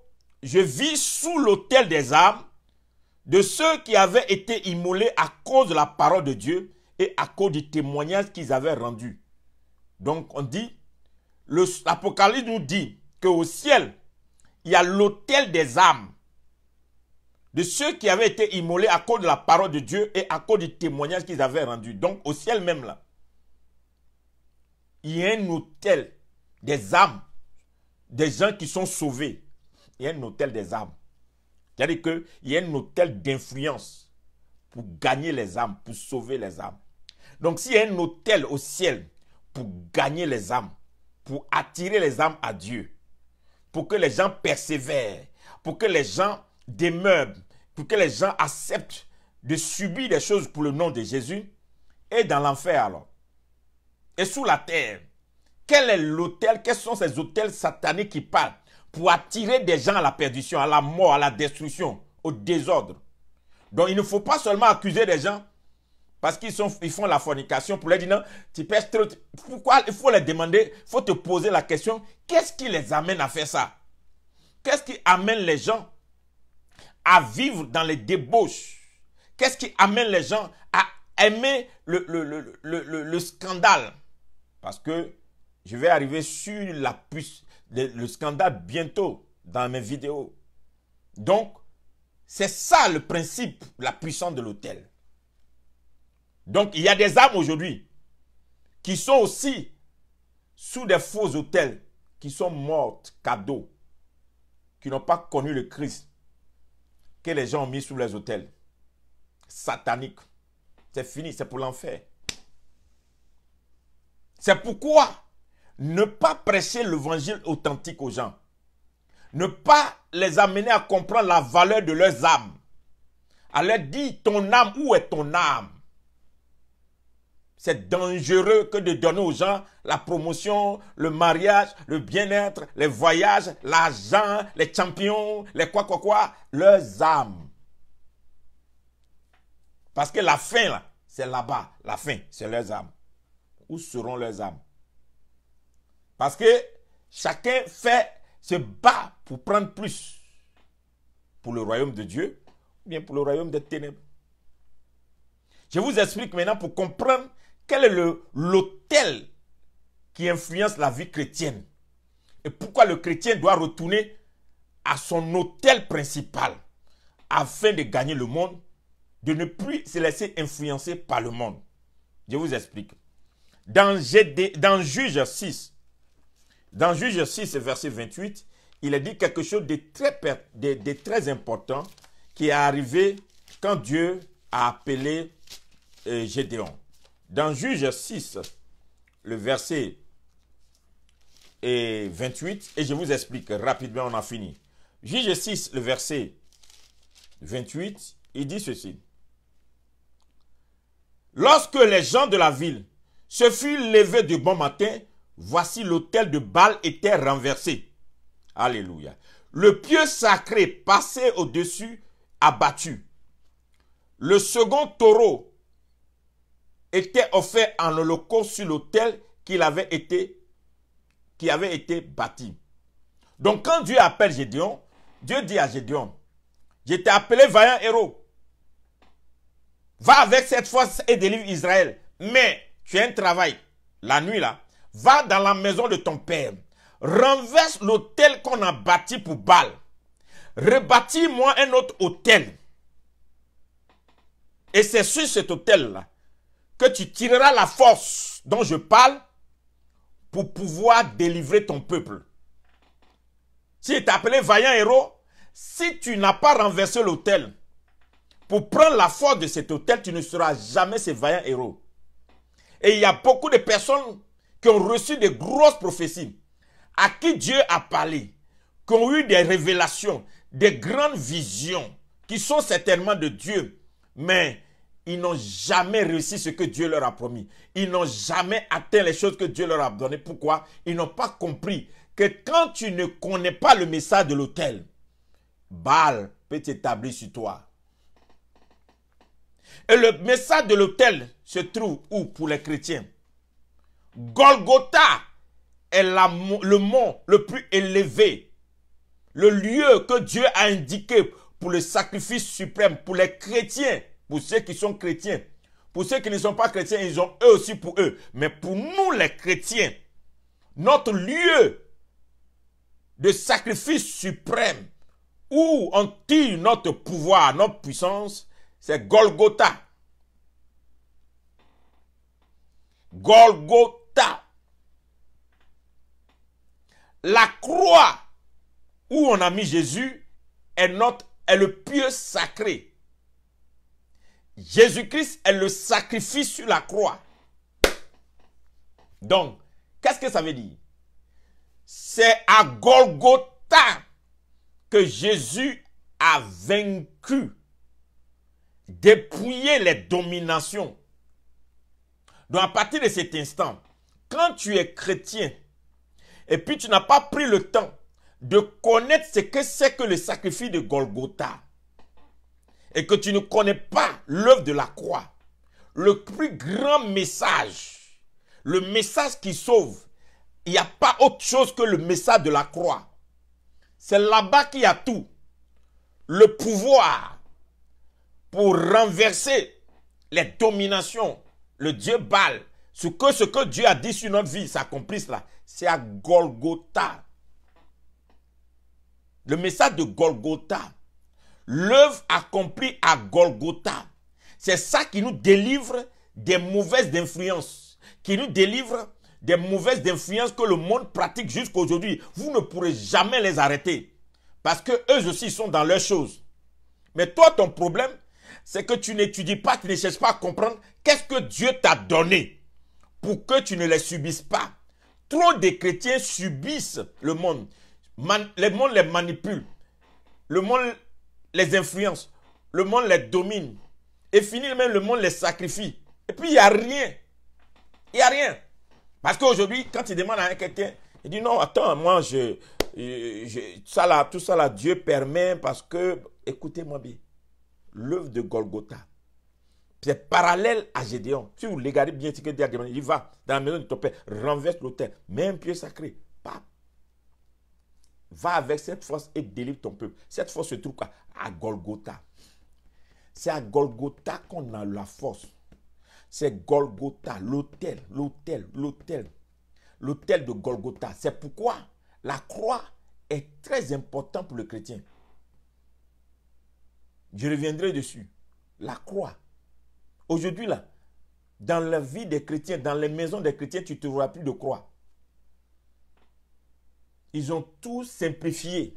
je vis sous l'autel des âmes de ceux qui avaient été immolés à cause de la parole de Dieu et à cause du témoignage qu'ils avaient rendu. Donc on dit, l'Apocalypse nous dit qu'au ciel, il y a l'autel des âmes de ceux qui avaient été immolés à cause de la parole de Dieu et à cause du témoignage qu'ils avaient rendu. Donc au ciel même là, il y a un autel des âmes, des gens qui sont sauvés. Il y a un autel des âmes. C'est-à-dire qu'il y a un autel d'influence pour gagner les âmes, pour sauver les âmes. Donc s'il y a un autel au ciel pour gagner les âmes, pour attirer les âmes à Dieu, pour que les gens persévèrent, pour que les gens demeurent, pour que les gens acceptent de subir des choses pour le nom de Jésus, et dans l'enfer alors, et sous la terre, quel est l'autel, quels sont ces autels sataniques qui parlent pour attirer des gens à la perdition, à la mort, à la destruction, au désordre. Donc il ne faut pas seulement accuser des gens parce qu'ils font la fornication pour leur dire non, tu pèches trop. Pourquoi? Il faut les demander, il faut te poser la question, qu'est-ce qui les amène à faire ça? Qu'est-ce qui amène les gens à vivre dans les débauches? Qu'est-ce qui amène les gens à aimer le scandale? Parce que je vais arriver sur le scandale bientôt dans mes vidéos. Donc, c'est ça le principe, la puissance de l'autel. Donc, il y a des âmes aujourd'hui qui sont aussi sous des faux autels, qui sont mortes, cadeaux, qui n'ont pas connu le Christ, que les gens ont mis sous les autels. Sataniques. C'est fini, c'est pour l'enfer. C'est pourquoi ne pas prêcher l'évangile authentique aux gens. Ne pas les amener à comprendre la valeur de leurs âmes. À leur dire, ton âme, où est ton âme? C'est dangereux que de donner aux gens la promotion, le mariage, le bien-être, les voyages, l'argent, les champions, les quoi, leurs âmes. Parce que la fin, là, c'est là-bas. La fin, c'est leurs âmes. Où seront leurs âmes? Parce que chacun se bat pour prendre plus. Pour le royaume de Dieu, ou bien pour le royaume des ténèbres. Je vous explique maintenant pour comprendre quel est l'autel qui influence la vie chrétienne. Et pourquoi le chrétien doit retourner à son autel principal afin de gagner le monde, de ne plus se laisser influencer par le monde. Je vous explique. Dans Juge 6, verset 28, il est dit quelque chose de très important qui est arrivé quand Dieu a appelé Gédéon. Dans Juge 6, le verset 28, et je vous explique rapidement, on a fini. Juge 6, le verset 28, il dit ceci. Lorsque les gens de la ville se furent levés de bon matin, voici l'autel de Baal était renversé. Alléluia. Le pieu sacré passait au-dessus, abattu. Le second taureau était offert en holocauste sur l'autel qui avait été bâti. Donc quand Dieu appelle Gédéon, Dieu dit à Gédéon, je t'ai appelé vaillant héros. Va avec cette force et délivre Israël. Mais tu as un travail. La nuit là, va dans la maison de ton père. Renverse l'autel qu'on a bâti pour Baal. Rebâtis-moi un autre autel. Et c'est sur cet autel-là que tu tireras la force dont je parle pour pouvoir délivrer ton peuple. Si tu es appelé vaillant héros, si tu n'as pas renversé l'autel, pour prendre la force de cet autel, tu ne seras jamais ce vaillant héros. Et il y a beaucoup de personnes qui ont reçu de grosses prophéties, à qui Dieu a parlé, qui ont eu des révélations, des grandes visions, qui sont certainement de Dieu, mais ils n'ont jamais réussi ce que Dieu leur a promis. Ils n'ont jamais atteint les choses que Dieu leur a données. Pourquoi? Ils n'ont pas compris que quand tu ne connais pas le message de l'autel, Baal peut t'établir sur toi. Et le message de l'autel se trouve où pour les chrétiens? Golgotha est le mont le plus élevé, le lieu que Dieu a indiqué pour le sacrifice suprême, pour les chrétiens, pour ceux qui sont chrétiens. Pour ceux qui ne sont pas chrétiens, ils ont eux aussi pour eux. Mais pour nous les chrétiens, notre lieu de sacrifice suprême, où on tire notre pouvoir, notre puissance, c'est Golgotha. Golgotha. La croix où on a mis Jésus est le pieu sacré. Jésus-Christ est le sacrifice sur la croix. Donc, qu'est-ce que ça veut dire? C'est à Golgotha que Jésus a vaincu, dépouillé les dominations. Donc, à partir de cet instant, quand tu es chrétien, et puis tu n'as pas pris le temps de connaître ce que c'est que le sacrifice de Golgotha, et que tu ne connais pas l'œuvre de la croix, le plus grand message, le message qui sauve, il n'y a pas autre chose que le message de la croix. C'est là-bas qu'il y a tout. Le pouvoir pour renverser les dominations, le Dieu Baal, ce que Dieu a dit sur notre vie s'accomplisse là, c'est à Golgotha. Le message de Golgotha. L'œuvre accomplie à Golgotha, c'est ça qui nous délivre des mauvaises influences, qui nous délivre des mauvaises influences que le monde pratique jusqu'à aujourd'hui. Vous ne pourrez jamais les arrêter, parce que eux aussi sont dans leurs choses. Mais toi, ton problème, c'est que tu n'étudies pas, tu ne cherches pas à comprendre qu'est-ce que Dieu t'a donné pour que tu ne les subisses pas. Trop de chrétiens subissent le monde. Le monde les manipule. Le monde les influence, le monde les domine, et finit même le monde les sacrifie. Et puis il n'y a rien. Il n'y a rien. Parce qu'aujourd'hui, quand il demande à un chrétien, il dit non, attends, moi, tout ça là, Dieu permet parce que, écoutez-moi bien, l'œuvre de Golgotha, c'est parallèle à Gédéon. Si vous regardez bien ce que Dieu a demandé, il va dans la maison de ton père, renverse l'autel, mets un pied sacré, pap. Va avec cette force et délivre ton peuple. Cette force se trouve à Golgotha. C'est à Golgotha qu'on a la force. C'est Golgotha, l'autel de Golgotha. C'est pourquoi la croix est très importante pour le chrétien. Je reviendrai dessus. La croix. Aujourd'hui là, dans la vie des chrétiens, dans les maisons des chrétiens, tu ne trouveras plus de croix. Ils ont tout simplifié.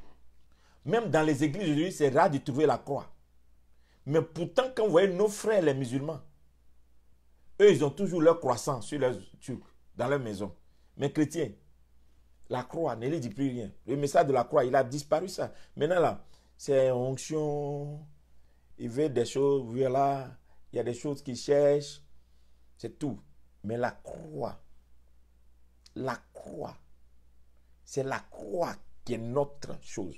Même dans les églises aujourd'hui, c'est rare de trouver la croix. Mais pourtant, quand vous voyez nos frères les musulmans, eux, ils ont toujours leur croissant sur leur truc, dans leur maison. Mais chrétiens, la croix ne les dit plus rien. Le message de la croix, il a disparu ça. Maintenant là, c'est onction, il veut des choses, voilà, il y a des choses qu'ils cherchent, c'est tout. Mais la croix, c'est la croix qui est notre chose.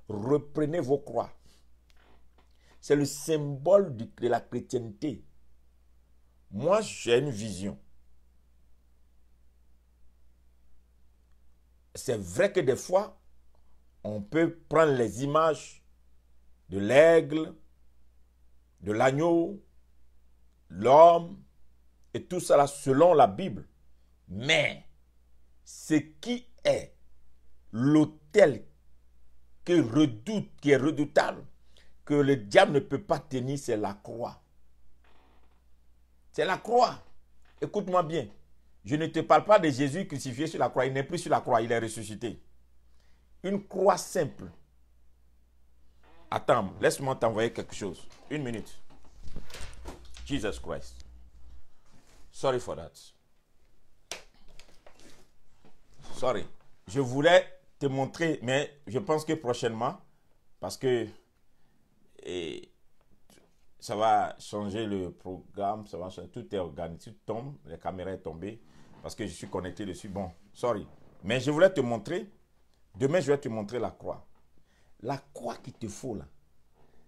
Reprenez vos croix. C'est le symbole de la chrétienté. Moi, j'ai une vision. C'est vrai que des fois, on peut prendre les images de l'aigle, de l'agneau, l'homme, et tout ça là, selon la Bible. Mais, ce qui est l'autel qui est redoutable, que le diable ne peut pas tenir, c'est la croix. C'est la croix. Écoute-moi bien. Je ne te parle pas de Jésus crucifié sur la croix. Il n'est plus sur la croix, il est ressuscité. Une croix simple. Attends, laisse-moi t'envoyer quelque chose. Une minute. Jesus Christ. Sorry for that. Sorry. Je voulais te montrer, mais je pense que prochainement, parce que ça va changer le programme, ça va changer, tout est organisé, tout tombe, la caméra est tombée, parce que je suis connecté dessus. Bon, sorry. Mais je voulais te montrer, demain je vais te montrer la croix. La croix qu'il te faut là,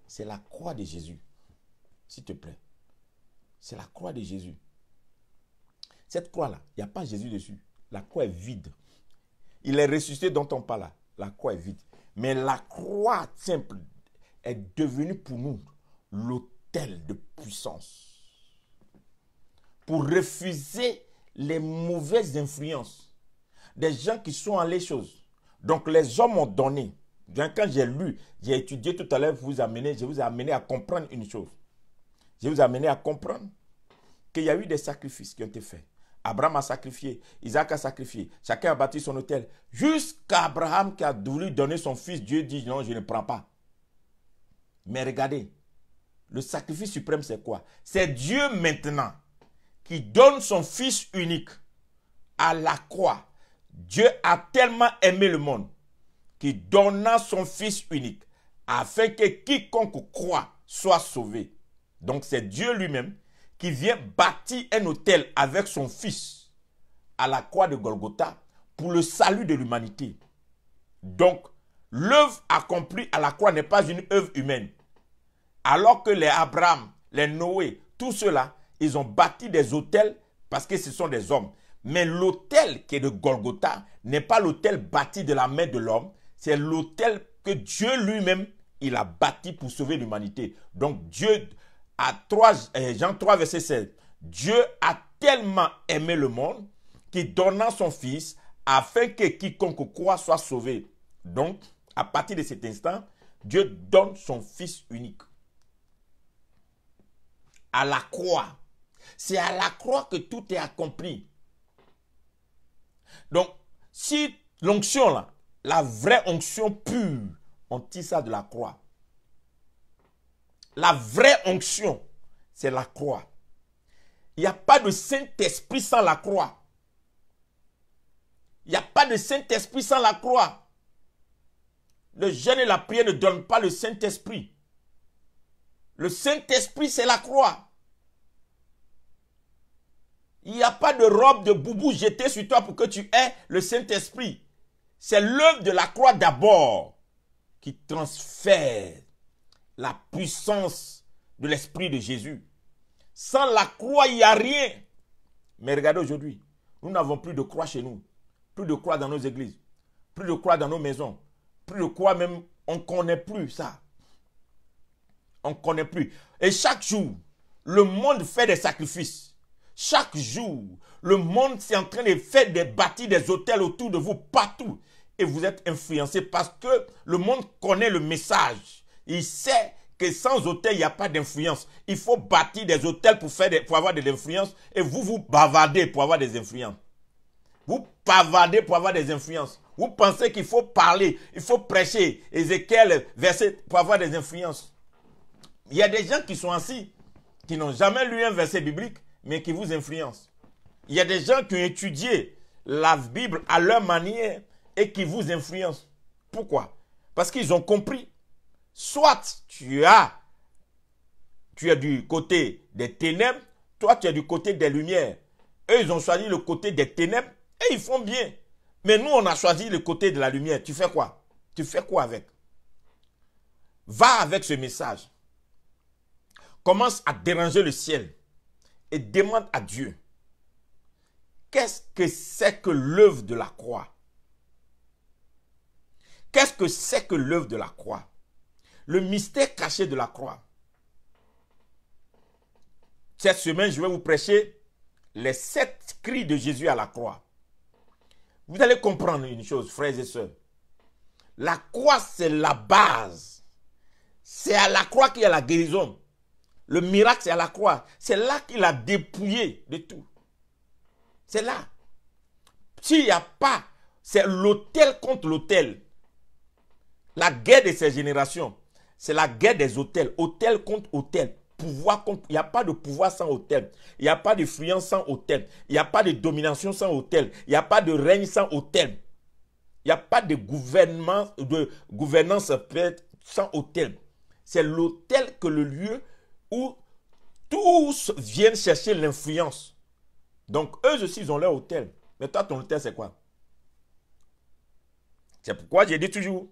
c'est la croix de Jésus. S'il te plaît. C'est la croix de Jésus. Cette croix-là, il n'y a pas Jésus dessus. La croix est vide. Il est ressuscité dont on parle là. La croix est vide. Mais la croix simple est devenue pour nous l'autel de puissance. Pour refuser les mauvaises influences des gens qui sont en les choses. Donc les hommes ont donné. Quand j'ai lu, j'ai étudié tout à l'heure, je vous ai amené à comprendre une chose. Je vous ai amené à comprendre qu'il y a eu des sacrifices qui ont été faits. Abraham a sacrifié, Isaac a sacrifié, chacun a bâti son autel. Jusqu'à Abraham qui a voulu donner son fils, Dieu dit non, je ne prends pas. Mais regardez, le sacrifice suprême c'est quoi? C'est Dieu maintenant qui donne son fils unique à la croix. Dieu a tellement aimé le monde qu'il donna son fils unique afin que quiconque croit soit sauvé. Donc c'est Dieu lui-même qui vient bâtir un autel avec son fils à la croix de Golgotha pour le salut de l'humanité. Donc, l'œuvre accomplie à la croix n'est pas une œuvre humaine. Alors que les Abraham, les Noé, tous ceux-là, ils ont bâti des autels parce que ce sont des hommes. Mais l'autel qui est de Golgotha n'est pas l'autel bâti de la main de l'homme, c'est l'autel que Dieu lui-même, il a bâti pour sauver l'humanité. Donc Dieu, Jean 3, verset 16, Dieu a tellement aimé le monde qu'il donna son fils afin que quiconque croit soit sauvé. Donc, à partir de cet instant, Dieu donne son fils unique. À la croix. C'est à la croix que tout est accompli. Donc, si l'onction là, la vraie onction pure, on tire ça de la croix. La vraie onction, c'est la croix. Il n'y a pas de Saint-Esprit sans la croix. Il n'y a pas de Saint-Esprit sans la croix. Le jeûne et la prière ne donnent pas le Saint-Esprit. Le Saint-Esprit, c'est la croix. Il n'y a pas de robe de boubou jetée sur toi pour que tu aies le Saint-Esprit. C'est l'œuvre de la croix d'abord qui transfère la puissance de l'Esprit de Jésus. Sans la croix, il n'y a rien. Mais regardez aujourd'hui, nous n'avons plus de croix chez nous. Plus de croix dans nos églises. Plus de croix dans nos maisons. Plus de croix même, on ne connaît plus ça. On ne connaît plus. Et chaque jour, le monde fait des sacrifices. Chaque jour, le monde est en train de faire bâtir des hôtels autour de vous partout. Et vous êtes influencés parce que le monde connaît le message. Il sait que sans hôtel, il n'y a pas d'influence. Il faut bâtir des hôtels pour avoir de l'influence. Et vous bavardez pour avoir des influences. Vous bavardez pour avoir des influences. Vous pensez qu'il faut parler, il faut prêcher. Ézéchiel, verset, pour avoir des influences. Il y a des gens qui sont assis, qui n'ont jamais lu un verset biblique, mais qui vous influencent. Il y a des gens qui ont étudié la Bible à leur manière et qui vous influencent. Pourquoi? Parce qu'ils ont compris. Soit tu es du côté des ténèbres, toi tu es du côté des lumières. Eux, ils ont choisi le côté des ténèbres et ils font bien. Mais nous, on a choisi le côté de la lumière. Tu fais quoi? Tu fais quoi avec? Va avec ce message. Commence à déranger le ciel et demande à Dieu. Qu'est-ce que c'est que l'œuvre de la croix? Qu'est-ce que c'est que l'œuvre de la croix? Le mystère caché de la croix. Cette semaine, je vais vous prêcher les 7 cris de Jésus à la croix. Vous allez comprendre une chose, frères et sœurs. La croix, c'est la base. C'est à la croix qu'il y a la guérison. Le miracle, c'est à la croix. C'est là qu'il a dépouillé de tout. C'est là. S'il n'y a pas, c'est l'autel contre l'autel. La guerre de ces générations, c'est la guerre des autels. Autel contre autel. Pouvoir contre... Il n'y a pas de pouvoir sans autel. Il n'y a pas d'influence sans autel. Il n'y a pas de domination sans autel. Il n'y a pas de règne sans autel. Il n'y a pas de gouvernement, de gouvernance sans autel. C'est l'autel que le lieu où tous viennent chercher l'influence. Donc, eux aussi, ils ont leur autel. Mais toi, ton autel, c'est quoi? C'est pourquoi j'ai dit toujours,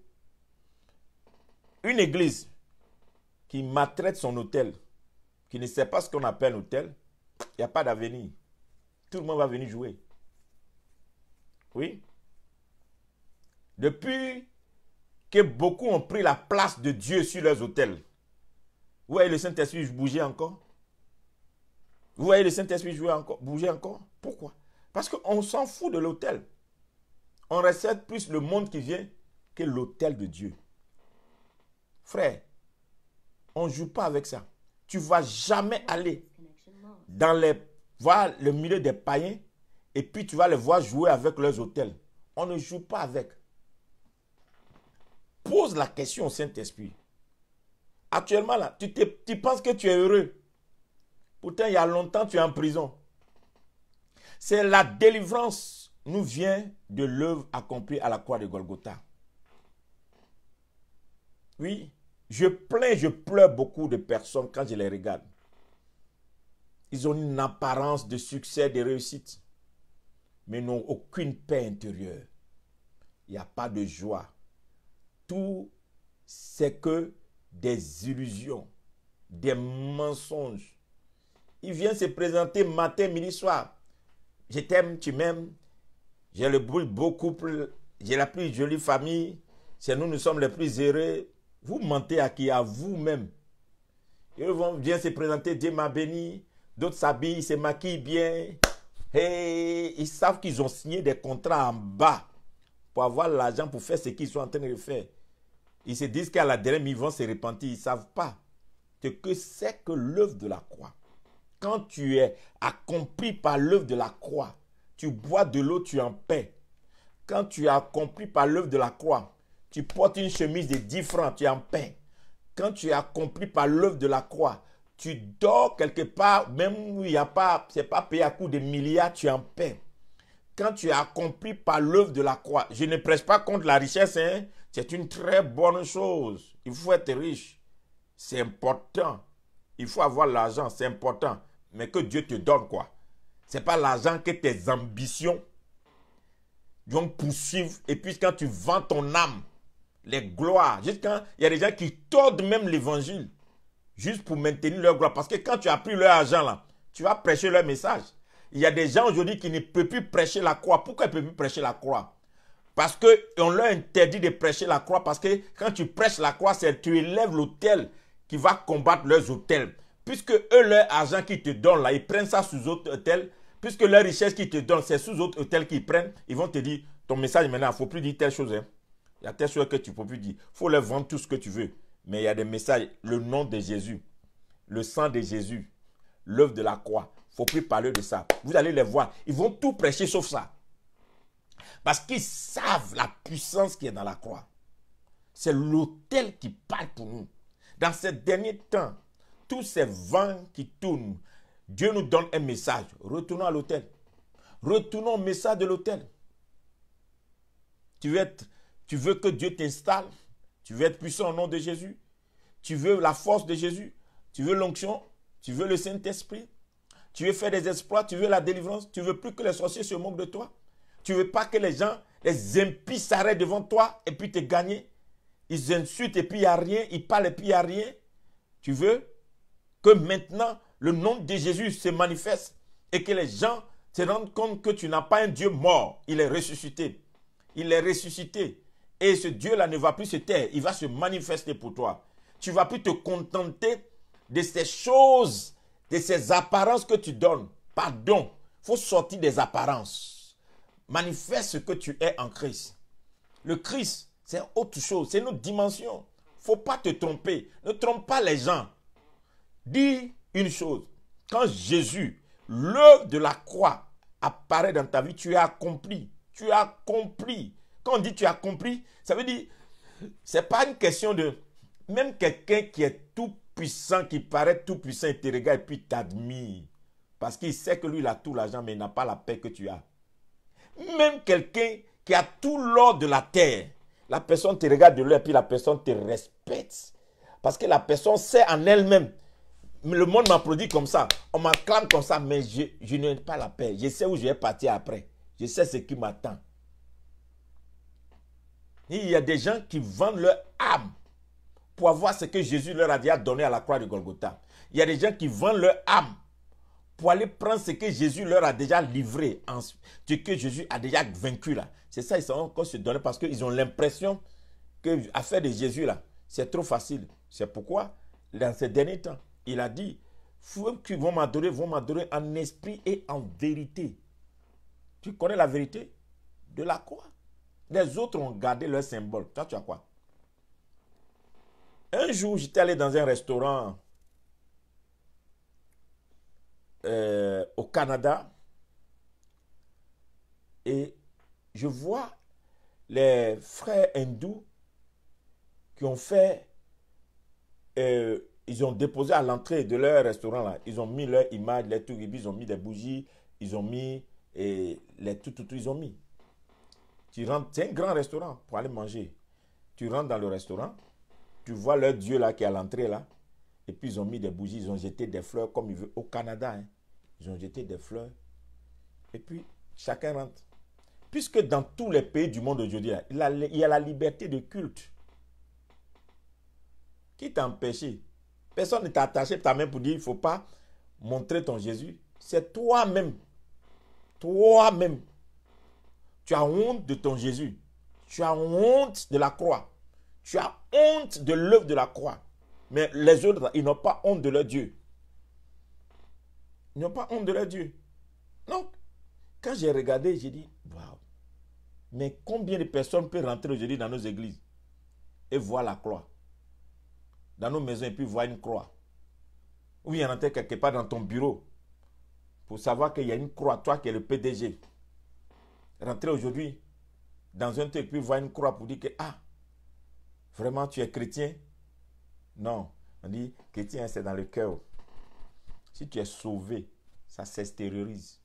une église qui maltraite son autel, qui ne sait pas ce qu'on appelle autel, il n'y a pas d'avenir. Tout le monde va venir jouer. Oui. Depuis que beaucoup ont pris la place de Dieu sur leurs autels, vous voyez le Saint-Esprit bouger encore? Vous voyez le Saint-Esprit bouger encore? Pourquoi? Parce qu'on s'en fout de l'autel. On respecte plus le monde qui vient que l'autel de Dieu. Frère, on ne joue pas avec ça. Tu ne vas jamais aller dans voir le milieu des païens et puis tu vas les voir jouer avec leurs autels. On ne joue pas avec. Pose la question au Saint-Esprit. Actuellement, là, tu penses que tu es heureux. Pourtant, il y a longtemps, tu es en prison. C'est la délivrance nous vient de l'œuvre accomplie à la croix de Golgotha. Oui, je pleure beaucoup de personnes quand je les regarde. Ils ont une apparence de succès, de réussite, mais n'ont aucune paix intérieure. Il n'y a pas de joie. Tout, c'est que des illusions, des mensonges. Il vient se présenter matin, midi, soir. Je t'aime, tu m'aimes. J'ai le beau couple. J'ai la plus jolie famille. C'est nous sommes les plus heureux. Vous mentez à qui? À vous-même. Ils viennent se présenter, Dieu m'a béni. D'autres s'habillent, se maquillent bien. Et ils savent qu'ils ont signé des contrats en bas pour avoir l'argent pour faire ce qu'ils sont en train de faire. Ils se disent qu'à la dernière, ils vont se repentir. Ils ne savent pas que c'est que l'œuvre de la croix. Quand tu es accompli par l'œuvre de la croix, tu bois de l'eau, tu es en paix. Quand tu es accompli par l'œuvre de la croix, tu portes une chemise de 10 francs, tu es en paix. Quand tu es accompli par l'œuvre de la croix, tu dors quelque part, même où il n'y a pas, c'est pas payé à coup de milliards, tu es en paix. Quand tu es accompli par l'œuvre de la croix, je ne prêche pas contre la richesse, hein? C'est une très bonne chose. Il faut être riche. C'est important. Il faut avoir l'argent, c'est important. Mais que Dieu te donne quoi? Ce n'est pas l'argent que tes ambitions vont poursuivre. Et puis quand tu vends ton âme, les gloires, juste quand il y a des gens qui tordent même l'évangile, juste pour maintenir leur gloire. Parce que quand tu as pris leur argent là, tu vas prêcher leur message. Il y a des gens aujourd'hui qui ne peuvent plus prêcher la croix. Pourquoi ils ne peuvent plus prêcher la croix? Parce qu'on leur interdit de prêcher la croix. Parce que quand tu prêches la croix, c'est tu élèves l'autel qui va combattre leurs autels. Puisque eux, leur argent qu'ils te donnent là, ils prennent ça sous autre autel. Puisque leur richesse qu'ils te donnent, c'est sous autre autel qu'ils prennent. Ils vont te dire, ton message maintenant, il ne faut plus dire telle chose. Hein. Il y a telle chose que tu ne peux plus dire. Il faut leur vendre tout ce que tu veux. Mais il y a des messages, le nom de Jésus, le sang de Jésus, l'œuvre de la croix. Il ne faut plus parler de ça. Vous allez les voir. Ils vont tout prêcher sauf ça. Parce qu'ils savent la puissance qui est dans la croix. C'est l'autel qui parle pour nous. Dans ces derniers temps, tous ces vents qui tournent, Dieu nous donne un message. Retournons à l'autel. Retournons au message de l'autel. Tu veux que Dieu t'installe. Tu veux être puissant au nom de Jésus. Tu veux la force de Jésus. Tu veux l'onction. Tu veux le Saint-Esprit. Tu veux faire des exploits. Tu veux la délivrance. Tu veux plus que les sorciers se moquent de toi. Tu veux pas que les gens, les impies s'arrêtent devant toi et puis te gagner. Ils insultent et puis il n'y a rien. Ils parlent et puis il n'y a rien. Tu veux que maintenant, le nom de Jésus se manifeste et que les gens se rendent compte que tu n'as pas un Dieu mort. Il est ressuscité. Il est ressuscité. Et ce Dieu-là ne va plus se taire. Il va se manifester pour toi. Tu ne vas plus te contenter de ces choses, de ces apparences que tu donnes. Pardon. Il faut sortir des apparences. Manifeste ce que tu es en Christ. Le Christ, c'est autre chose. C'est une autre dimension. Il ne faut pas te tromper. Ne trompe pas les gens. Dis une chose. Quand Jésus, l'œuvre de la croix, apparaît dans ta vie, tu as accompli. Tu as accompli. Quand on dit tu as accompli, ça veut dire, ce n'est pas une question de... Même quelqu'un qui est tout puissant, qui paraît tout puissant, il te regarde et puis t'admire. Parce qu'il sait que lui, il a tout l'argent, mais il n'a pas la paix que tu as. Même quelqu'un qui a tout l'or de la terre, la personne te regarde de l'œil et puis la personne te respecte. Parce que la personne sait en elle-même. Le monde m'applaudit comme ça, on m'acclame comme ça, mais je n'ai pas la paix. Je sais où je vais partir après. Je sais ce qui m'attend. Il y a des gens qui vendent leur âme pour avoir ce que Jésus leur a déjà donné à la croix de Golgotha. Il y a des gens qui vendent leur âme pour aller prendre ce que Jésus leur a déjà livré, ce que Jésus a déjà vaincu là. C'est ça, ils sont encore se donner parce qu'ils ont l'impression que l'affaire de Jésus là, c'est trop facile. C'est pourquoi, dans ces derniers temps, il a dit, ceux qui vont m'adorer en esprit et en vérité. Tu connais la vérité de la croix. Les autres ont gardé leur symbole. Toi, tu as quoi? Un jour, j'étais allé dans un restaurant au Canada et je vois les frères hindous qui ont fait, ils ont déposé à l'entrée de leur restaurant là, ils ont mis leur image, les trucs, ils ont mis des bougies, ils ont mis les tout, ils ont mis. Tu rentres, c'est un grand restaurant pour aller manger. Tu rentres dans le restaurant, tu vois leur Dieu là qui est à l'entrée là, et puis ils ont mis des bougies, ils ont jeté des fleurs comme ils veulent au Canada. Hein. Ils ont jeté des fleurs. Et puis, chacun rentre. Puisque dans tous les pays du monde aujourd'hui, il y a la liberté de culte. Qui t'a empêché? Personne ne t'a attaché ta main pour dire il ne faut pas montrer ton Jésus. C'est toi-même. Toi-même. Tu as honte de ton Jésus. Tu as honte de la croix. Tu as honte de l'œuvre de la croix. Mais les autres, ils n'ont pas honte de leur Dieu. Ils n'ont pas honte de leur Dieu. Donc, quand j'ai regardé, j'ai dit, waouh. Mais combien de personnes peuvent rentrer aujourd'hui dans nos églises et voir la croix? Dans nos maisons et puis voir une croix. Ou bien rentrer quelque part dans ton bureau pour savoir qu'il y a une croix, toi qui es le PDG. Rentrer aujourd'hui dans un truc et puis voir une croix pour dire que, ah, vraiment tu es chrétien? Non. On dit, chrétien c'est dans le cœur. Si tu es sauvé, ça s'extériorise.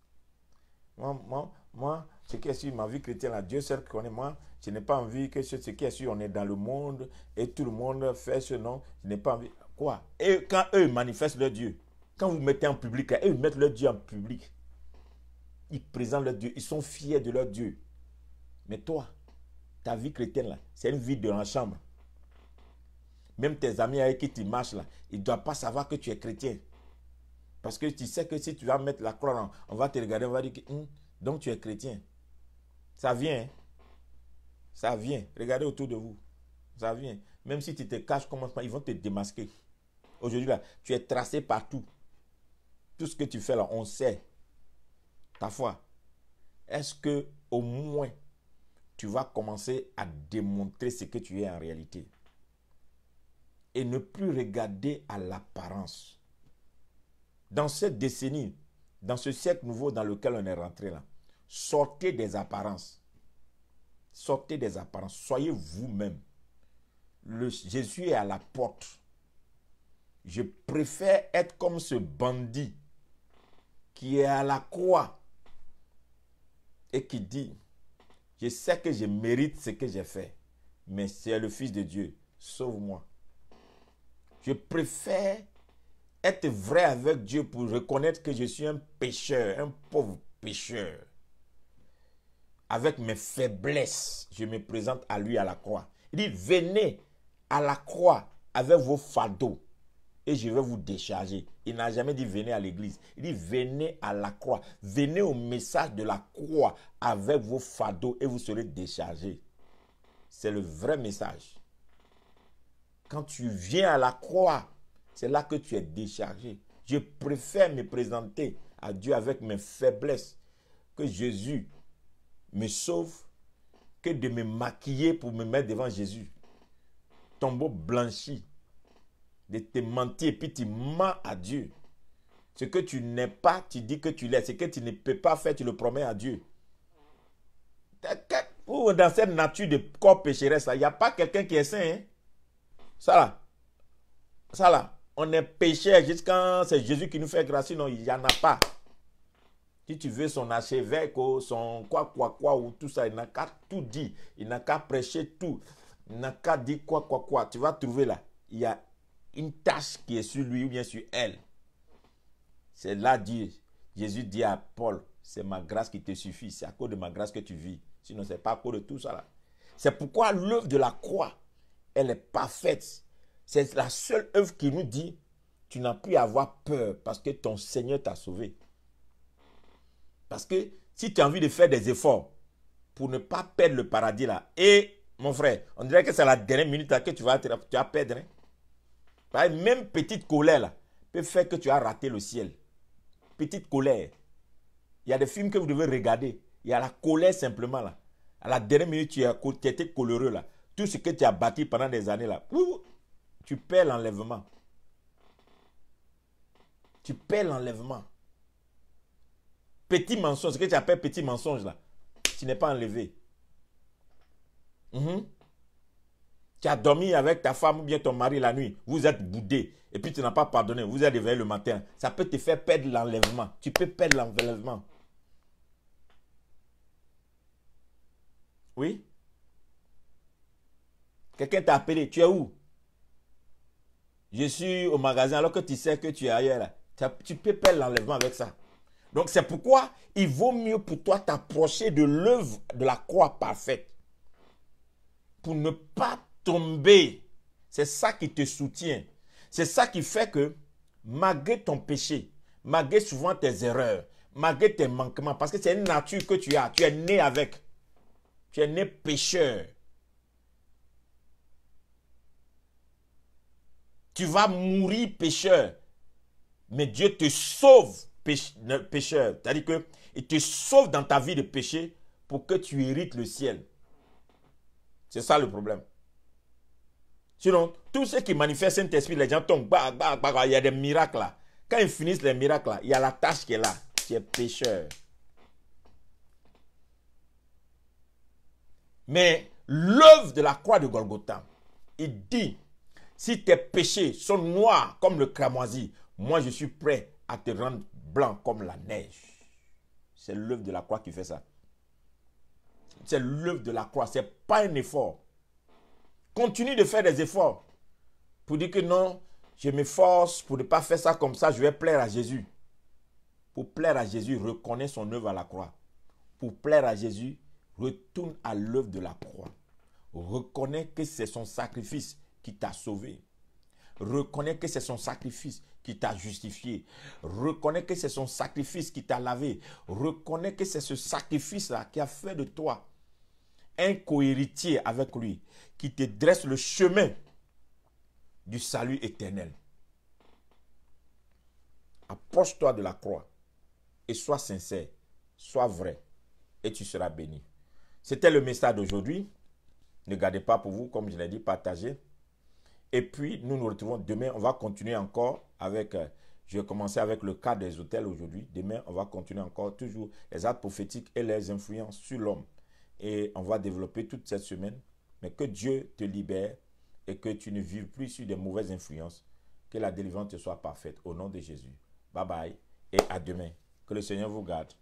Moi, ce qui est sur ma vie chrétienne, là, Dieu seul connaît moi. Je n'ai pas envie que ce qui est sur, on est dans le monde et tout le monde fait ce nom. Je n'ai pas envie. Quoi? Et quand eux manifestent leur Dieu, quand vous mettez en public, eux ils mettent leur Dieu en public. Ils présentent leur Dieu. Ils sont fiers de leur Dieu. Mais toi, ta vie chrétienne, là, c'est une vie de la chambre. Même tes amis avec qui tu marches, là, ils ne doivent pas savoir que tu es chrétien. Parce que tu sais que si tu vas mettre la croix, on va te regarder, on va dire que donc tu es chrétien. Ça vient. Hein? Ça vient. Regardez autour de vous. Ça vient. Même si tu te caches, ils vont te démasquer. Aujourd'hui, là, tu es tracé partout. Tout ce que tu fais là, on sait. Ta foi. Est-ce que au moins tu vas commencer à démontrer ce que tu es en réalité? Et ne plus regarder à l'apparence. Dans cette décennie, dans ce siècle nouveau dans lequel on est rentré là, sortez des apparences. Sortez des apparences. Soyez vous-même. Jésus est à la porte. Je préfère être comme ce bandit qui est à la croix et qui dit, je sais que je mérite ce que j'ai fait, mais c'est le Fils de Dieu. Sauve-moi. Je préfère être vrai avec Dieu pour reconnaître que je suis un pécheur, un pauvre pécheur. Avec mes faiblesses, je me présente à lui à la croix. Il dit, venez à la croix avec vos fardeaux et je vais vous décharger. Il n'a jamais dit venez à l'église. Il dit venez à la croix. Venez au message de la croix avec vos fardeaux et vous serez déchargés. C'est le vrai message. Quand tu viens à la croix, c'est là que tu es déchargé. Je préfère me présenter à Dieu avec mes faiblesses, que Jésus me sauve, que de me maquiller pour me mettre devant Jésus. Tombeau blanchi, de te mentir et puis tu mens à Dieu. Ce que tu n'es pas, tu dis que tu l'es. Ce que tu ne peux pas faire, tu le promets à Dieu. Dans cette nature de corps pécheresse, il n'y a pas quelqu'un qui est saint. Hein? Ça là, on est pécheur jusqu'à c'est Jésus qui nous fait grâce, non, il n'y en a pas. Si tu veux son archevêque, son quoi, ou tout ça, il n'a qu'à tout dire. Il n'a qu'à prêcher tout. Il n'a qu'à dire quoi. Tu vas trouver là, il y a une tâche qui est sur lui ou bien sur elle. C'est là Jésus dit à Paul, c'est ma grâce qui te suffit. C'est à cause de ma grâce que tu vis. Sinon, ce n'est pas à cause de tout ça là. C'est pourquoi l'œuvre de la croix, elle est parfaite. C'est la seule œuvre qui nous dit, tu n'as plus à avoir peur parce que ton Seigneur t'a sauvé. Parce que si tu as envie de faire des efforts pour ne pas perdre le paradis là, et mon frère, on dirait que c'est la dernière minute là que tu vas perdre. Hein? Même petite colère là peut faire que tu as raté le ciel. Petite colère. Il y a des films que vous devez regarder. Il y a la colère simplement là. À la dernière minute, tu étais coléreux là. Tout ce que tu as bâti pendant des années là, tu perds l'enlèvement. Tu perds l'enlèvement. Petit mensonge, ce que tu appelles petit mensonge là, tu n'es pas enlevé. Tu as dormi avec ta femme ou bien ton mari la nuit, vous êtes boudé et puis tu n'as pas pardonné, vous êtes réveillé le matin. Ça peut te faire perdre l'enlèvement. Tu peux perdre l'enlèvement. Oui? Quelqu'un t'a appelé, tu es où? Je suis au magasin alors que tu sais que tu es ailleurs là. Tu peux perdre l'enlèvement avec ça. Donc c'est pourquoi il vaut mieux pour toi t'approcher de l'œuvre de la croix parfaite. Pour ne pas tomber. C'est ça qui te soutient. C'est ça qui fait que malgré ton péché, malgré souvent tes erreurs, malgré tes manquements, parce que c'est une nature que tu as, tu es né avec. Tu es né pécheur. Tu vas mourir pécheur. Mais Dieu te sauve pécheur. C'est-à-dire qu'il te sauve dans ta vie de péché pour que tu hérites le ciel. C'est ça le problème. Sinon, tous ceux qui manifestent Saint-Esprit, les gens tombent, il y a des miracles là. Quand ils finissent les miracles là, il y a la tâche qui est là. Tu es pécheur. Mais l'œuvre de la croix de Golgotha, il dit, si tes péchés sont noirs comme le cramoisi, moi je suis prêt à te rendre blanc comme la neige. C'est l'œuvre de la croix qui fait ça. C'est l'œuvre de la croix, ce n'est pas un effort. Continue de faire des efforts pour dire que non, je m'efforce pour ne pas faire ça comme ça, je vais plaire à Jésus. Pour plaire à Jésus, reconnais son œuvre à la croix. Pour plaire à Jésus, retourne à l'œuvre de la croix. Reconnais que c'est son sacrifice qui t'a sauvé. Reconnais que c'est son sacrifice qui t'a justifié. Reconnais que c'est son sacrifice qui t'a lavé. Reconnais que c'est ce sacrifice-là qui a fait de toi un cohéritier avec lui, qui te dresse le chemin du salut éternel. Approche-toi de la croix et sois sincère, sois vrai et tu seras béni. C'était le message d'aujourd'hui. Ne gardez pas pour vous, comme je l'ai dit, partagez. Et puis, nous nous retrouvons demain. On va continuer encore avec, je vais commencer avec le cas des hôtels aujourd'hui. Demain, on va continuer encore toujours les actes prophétiques et les influences sur l'homme. Et on va développer toute cette semaine. Mais que Dieu te libère et que tu ne vives plus sur des mauvaises influences. Que la délivrance te soit parfaite au nom de Jésus. Bye bye et à demain. Que le Seigneur vous garde.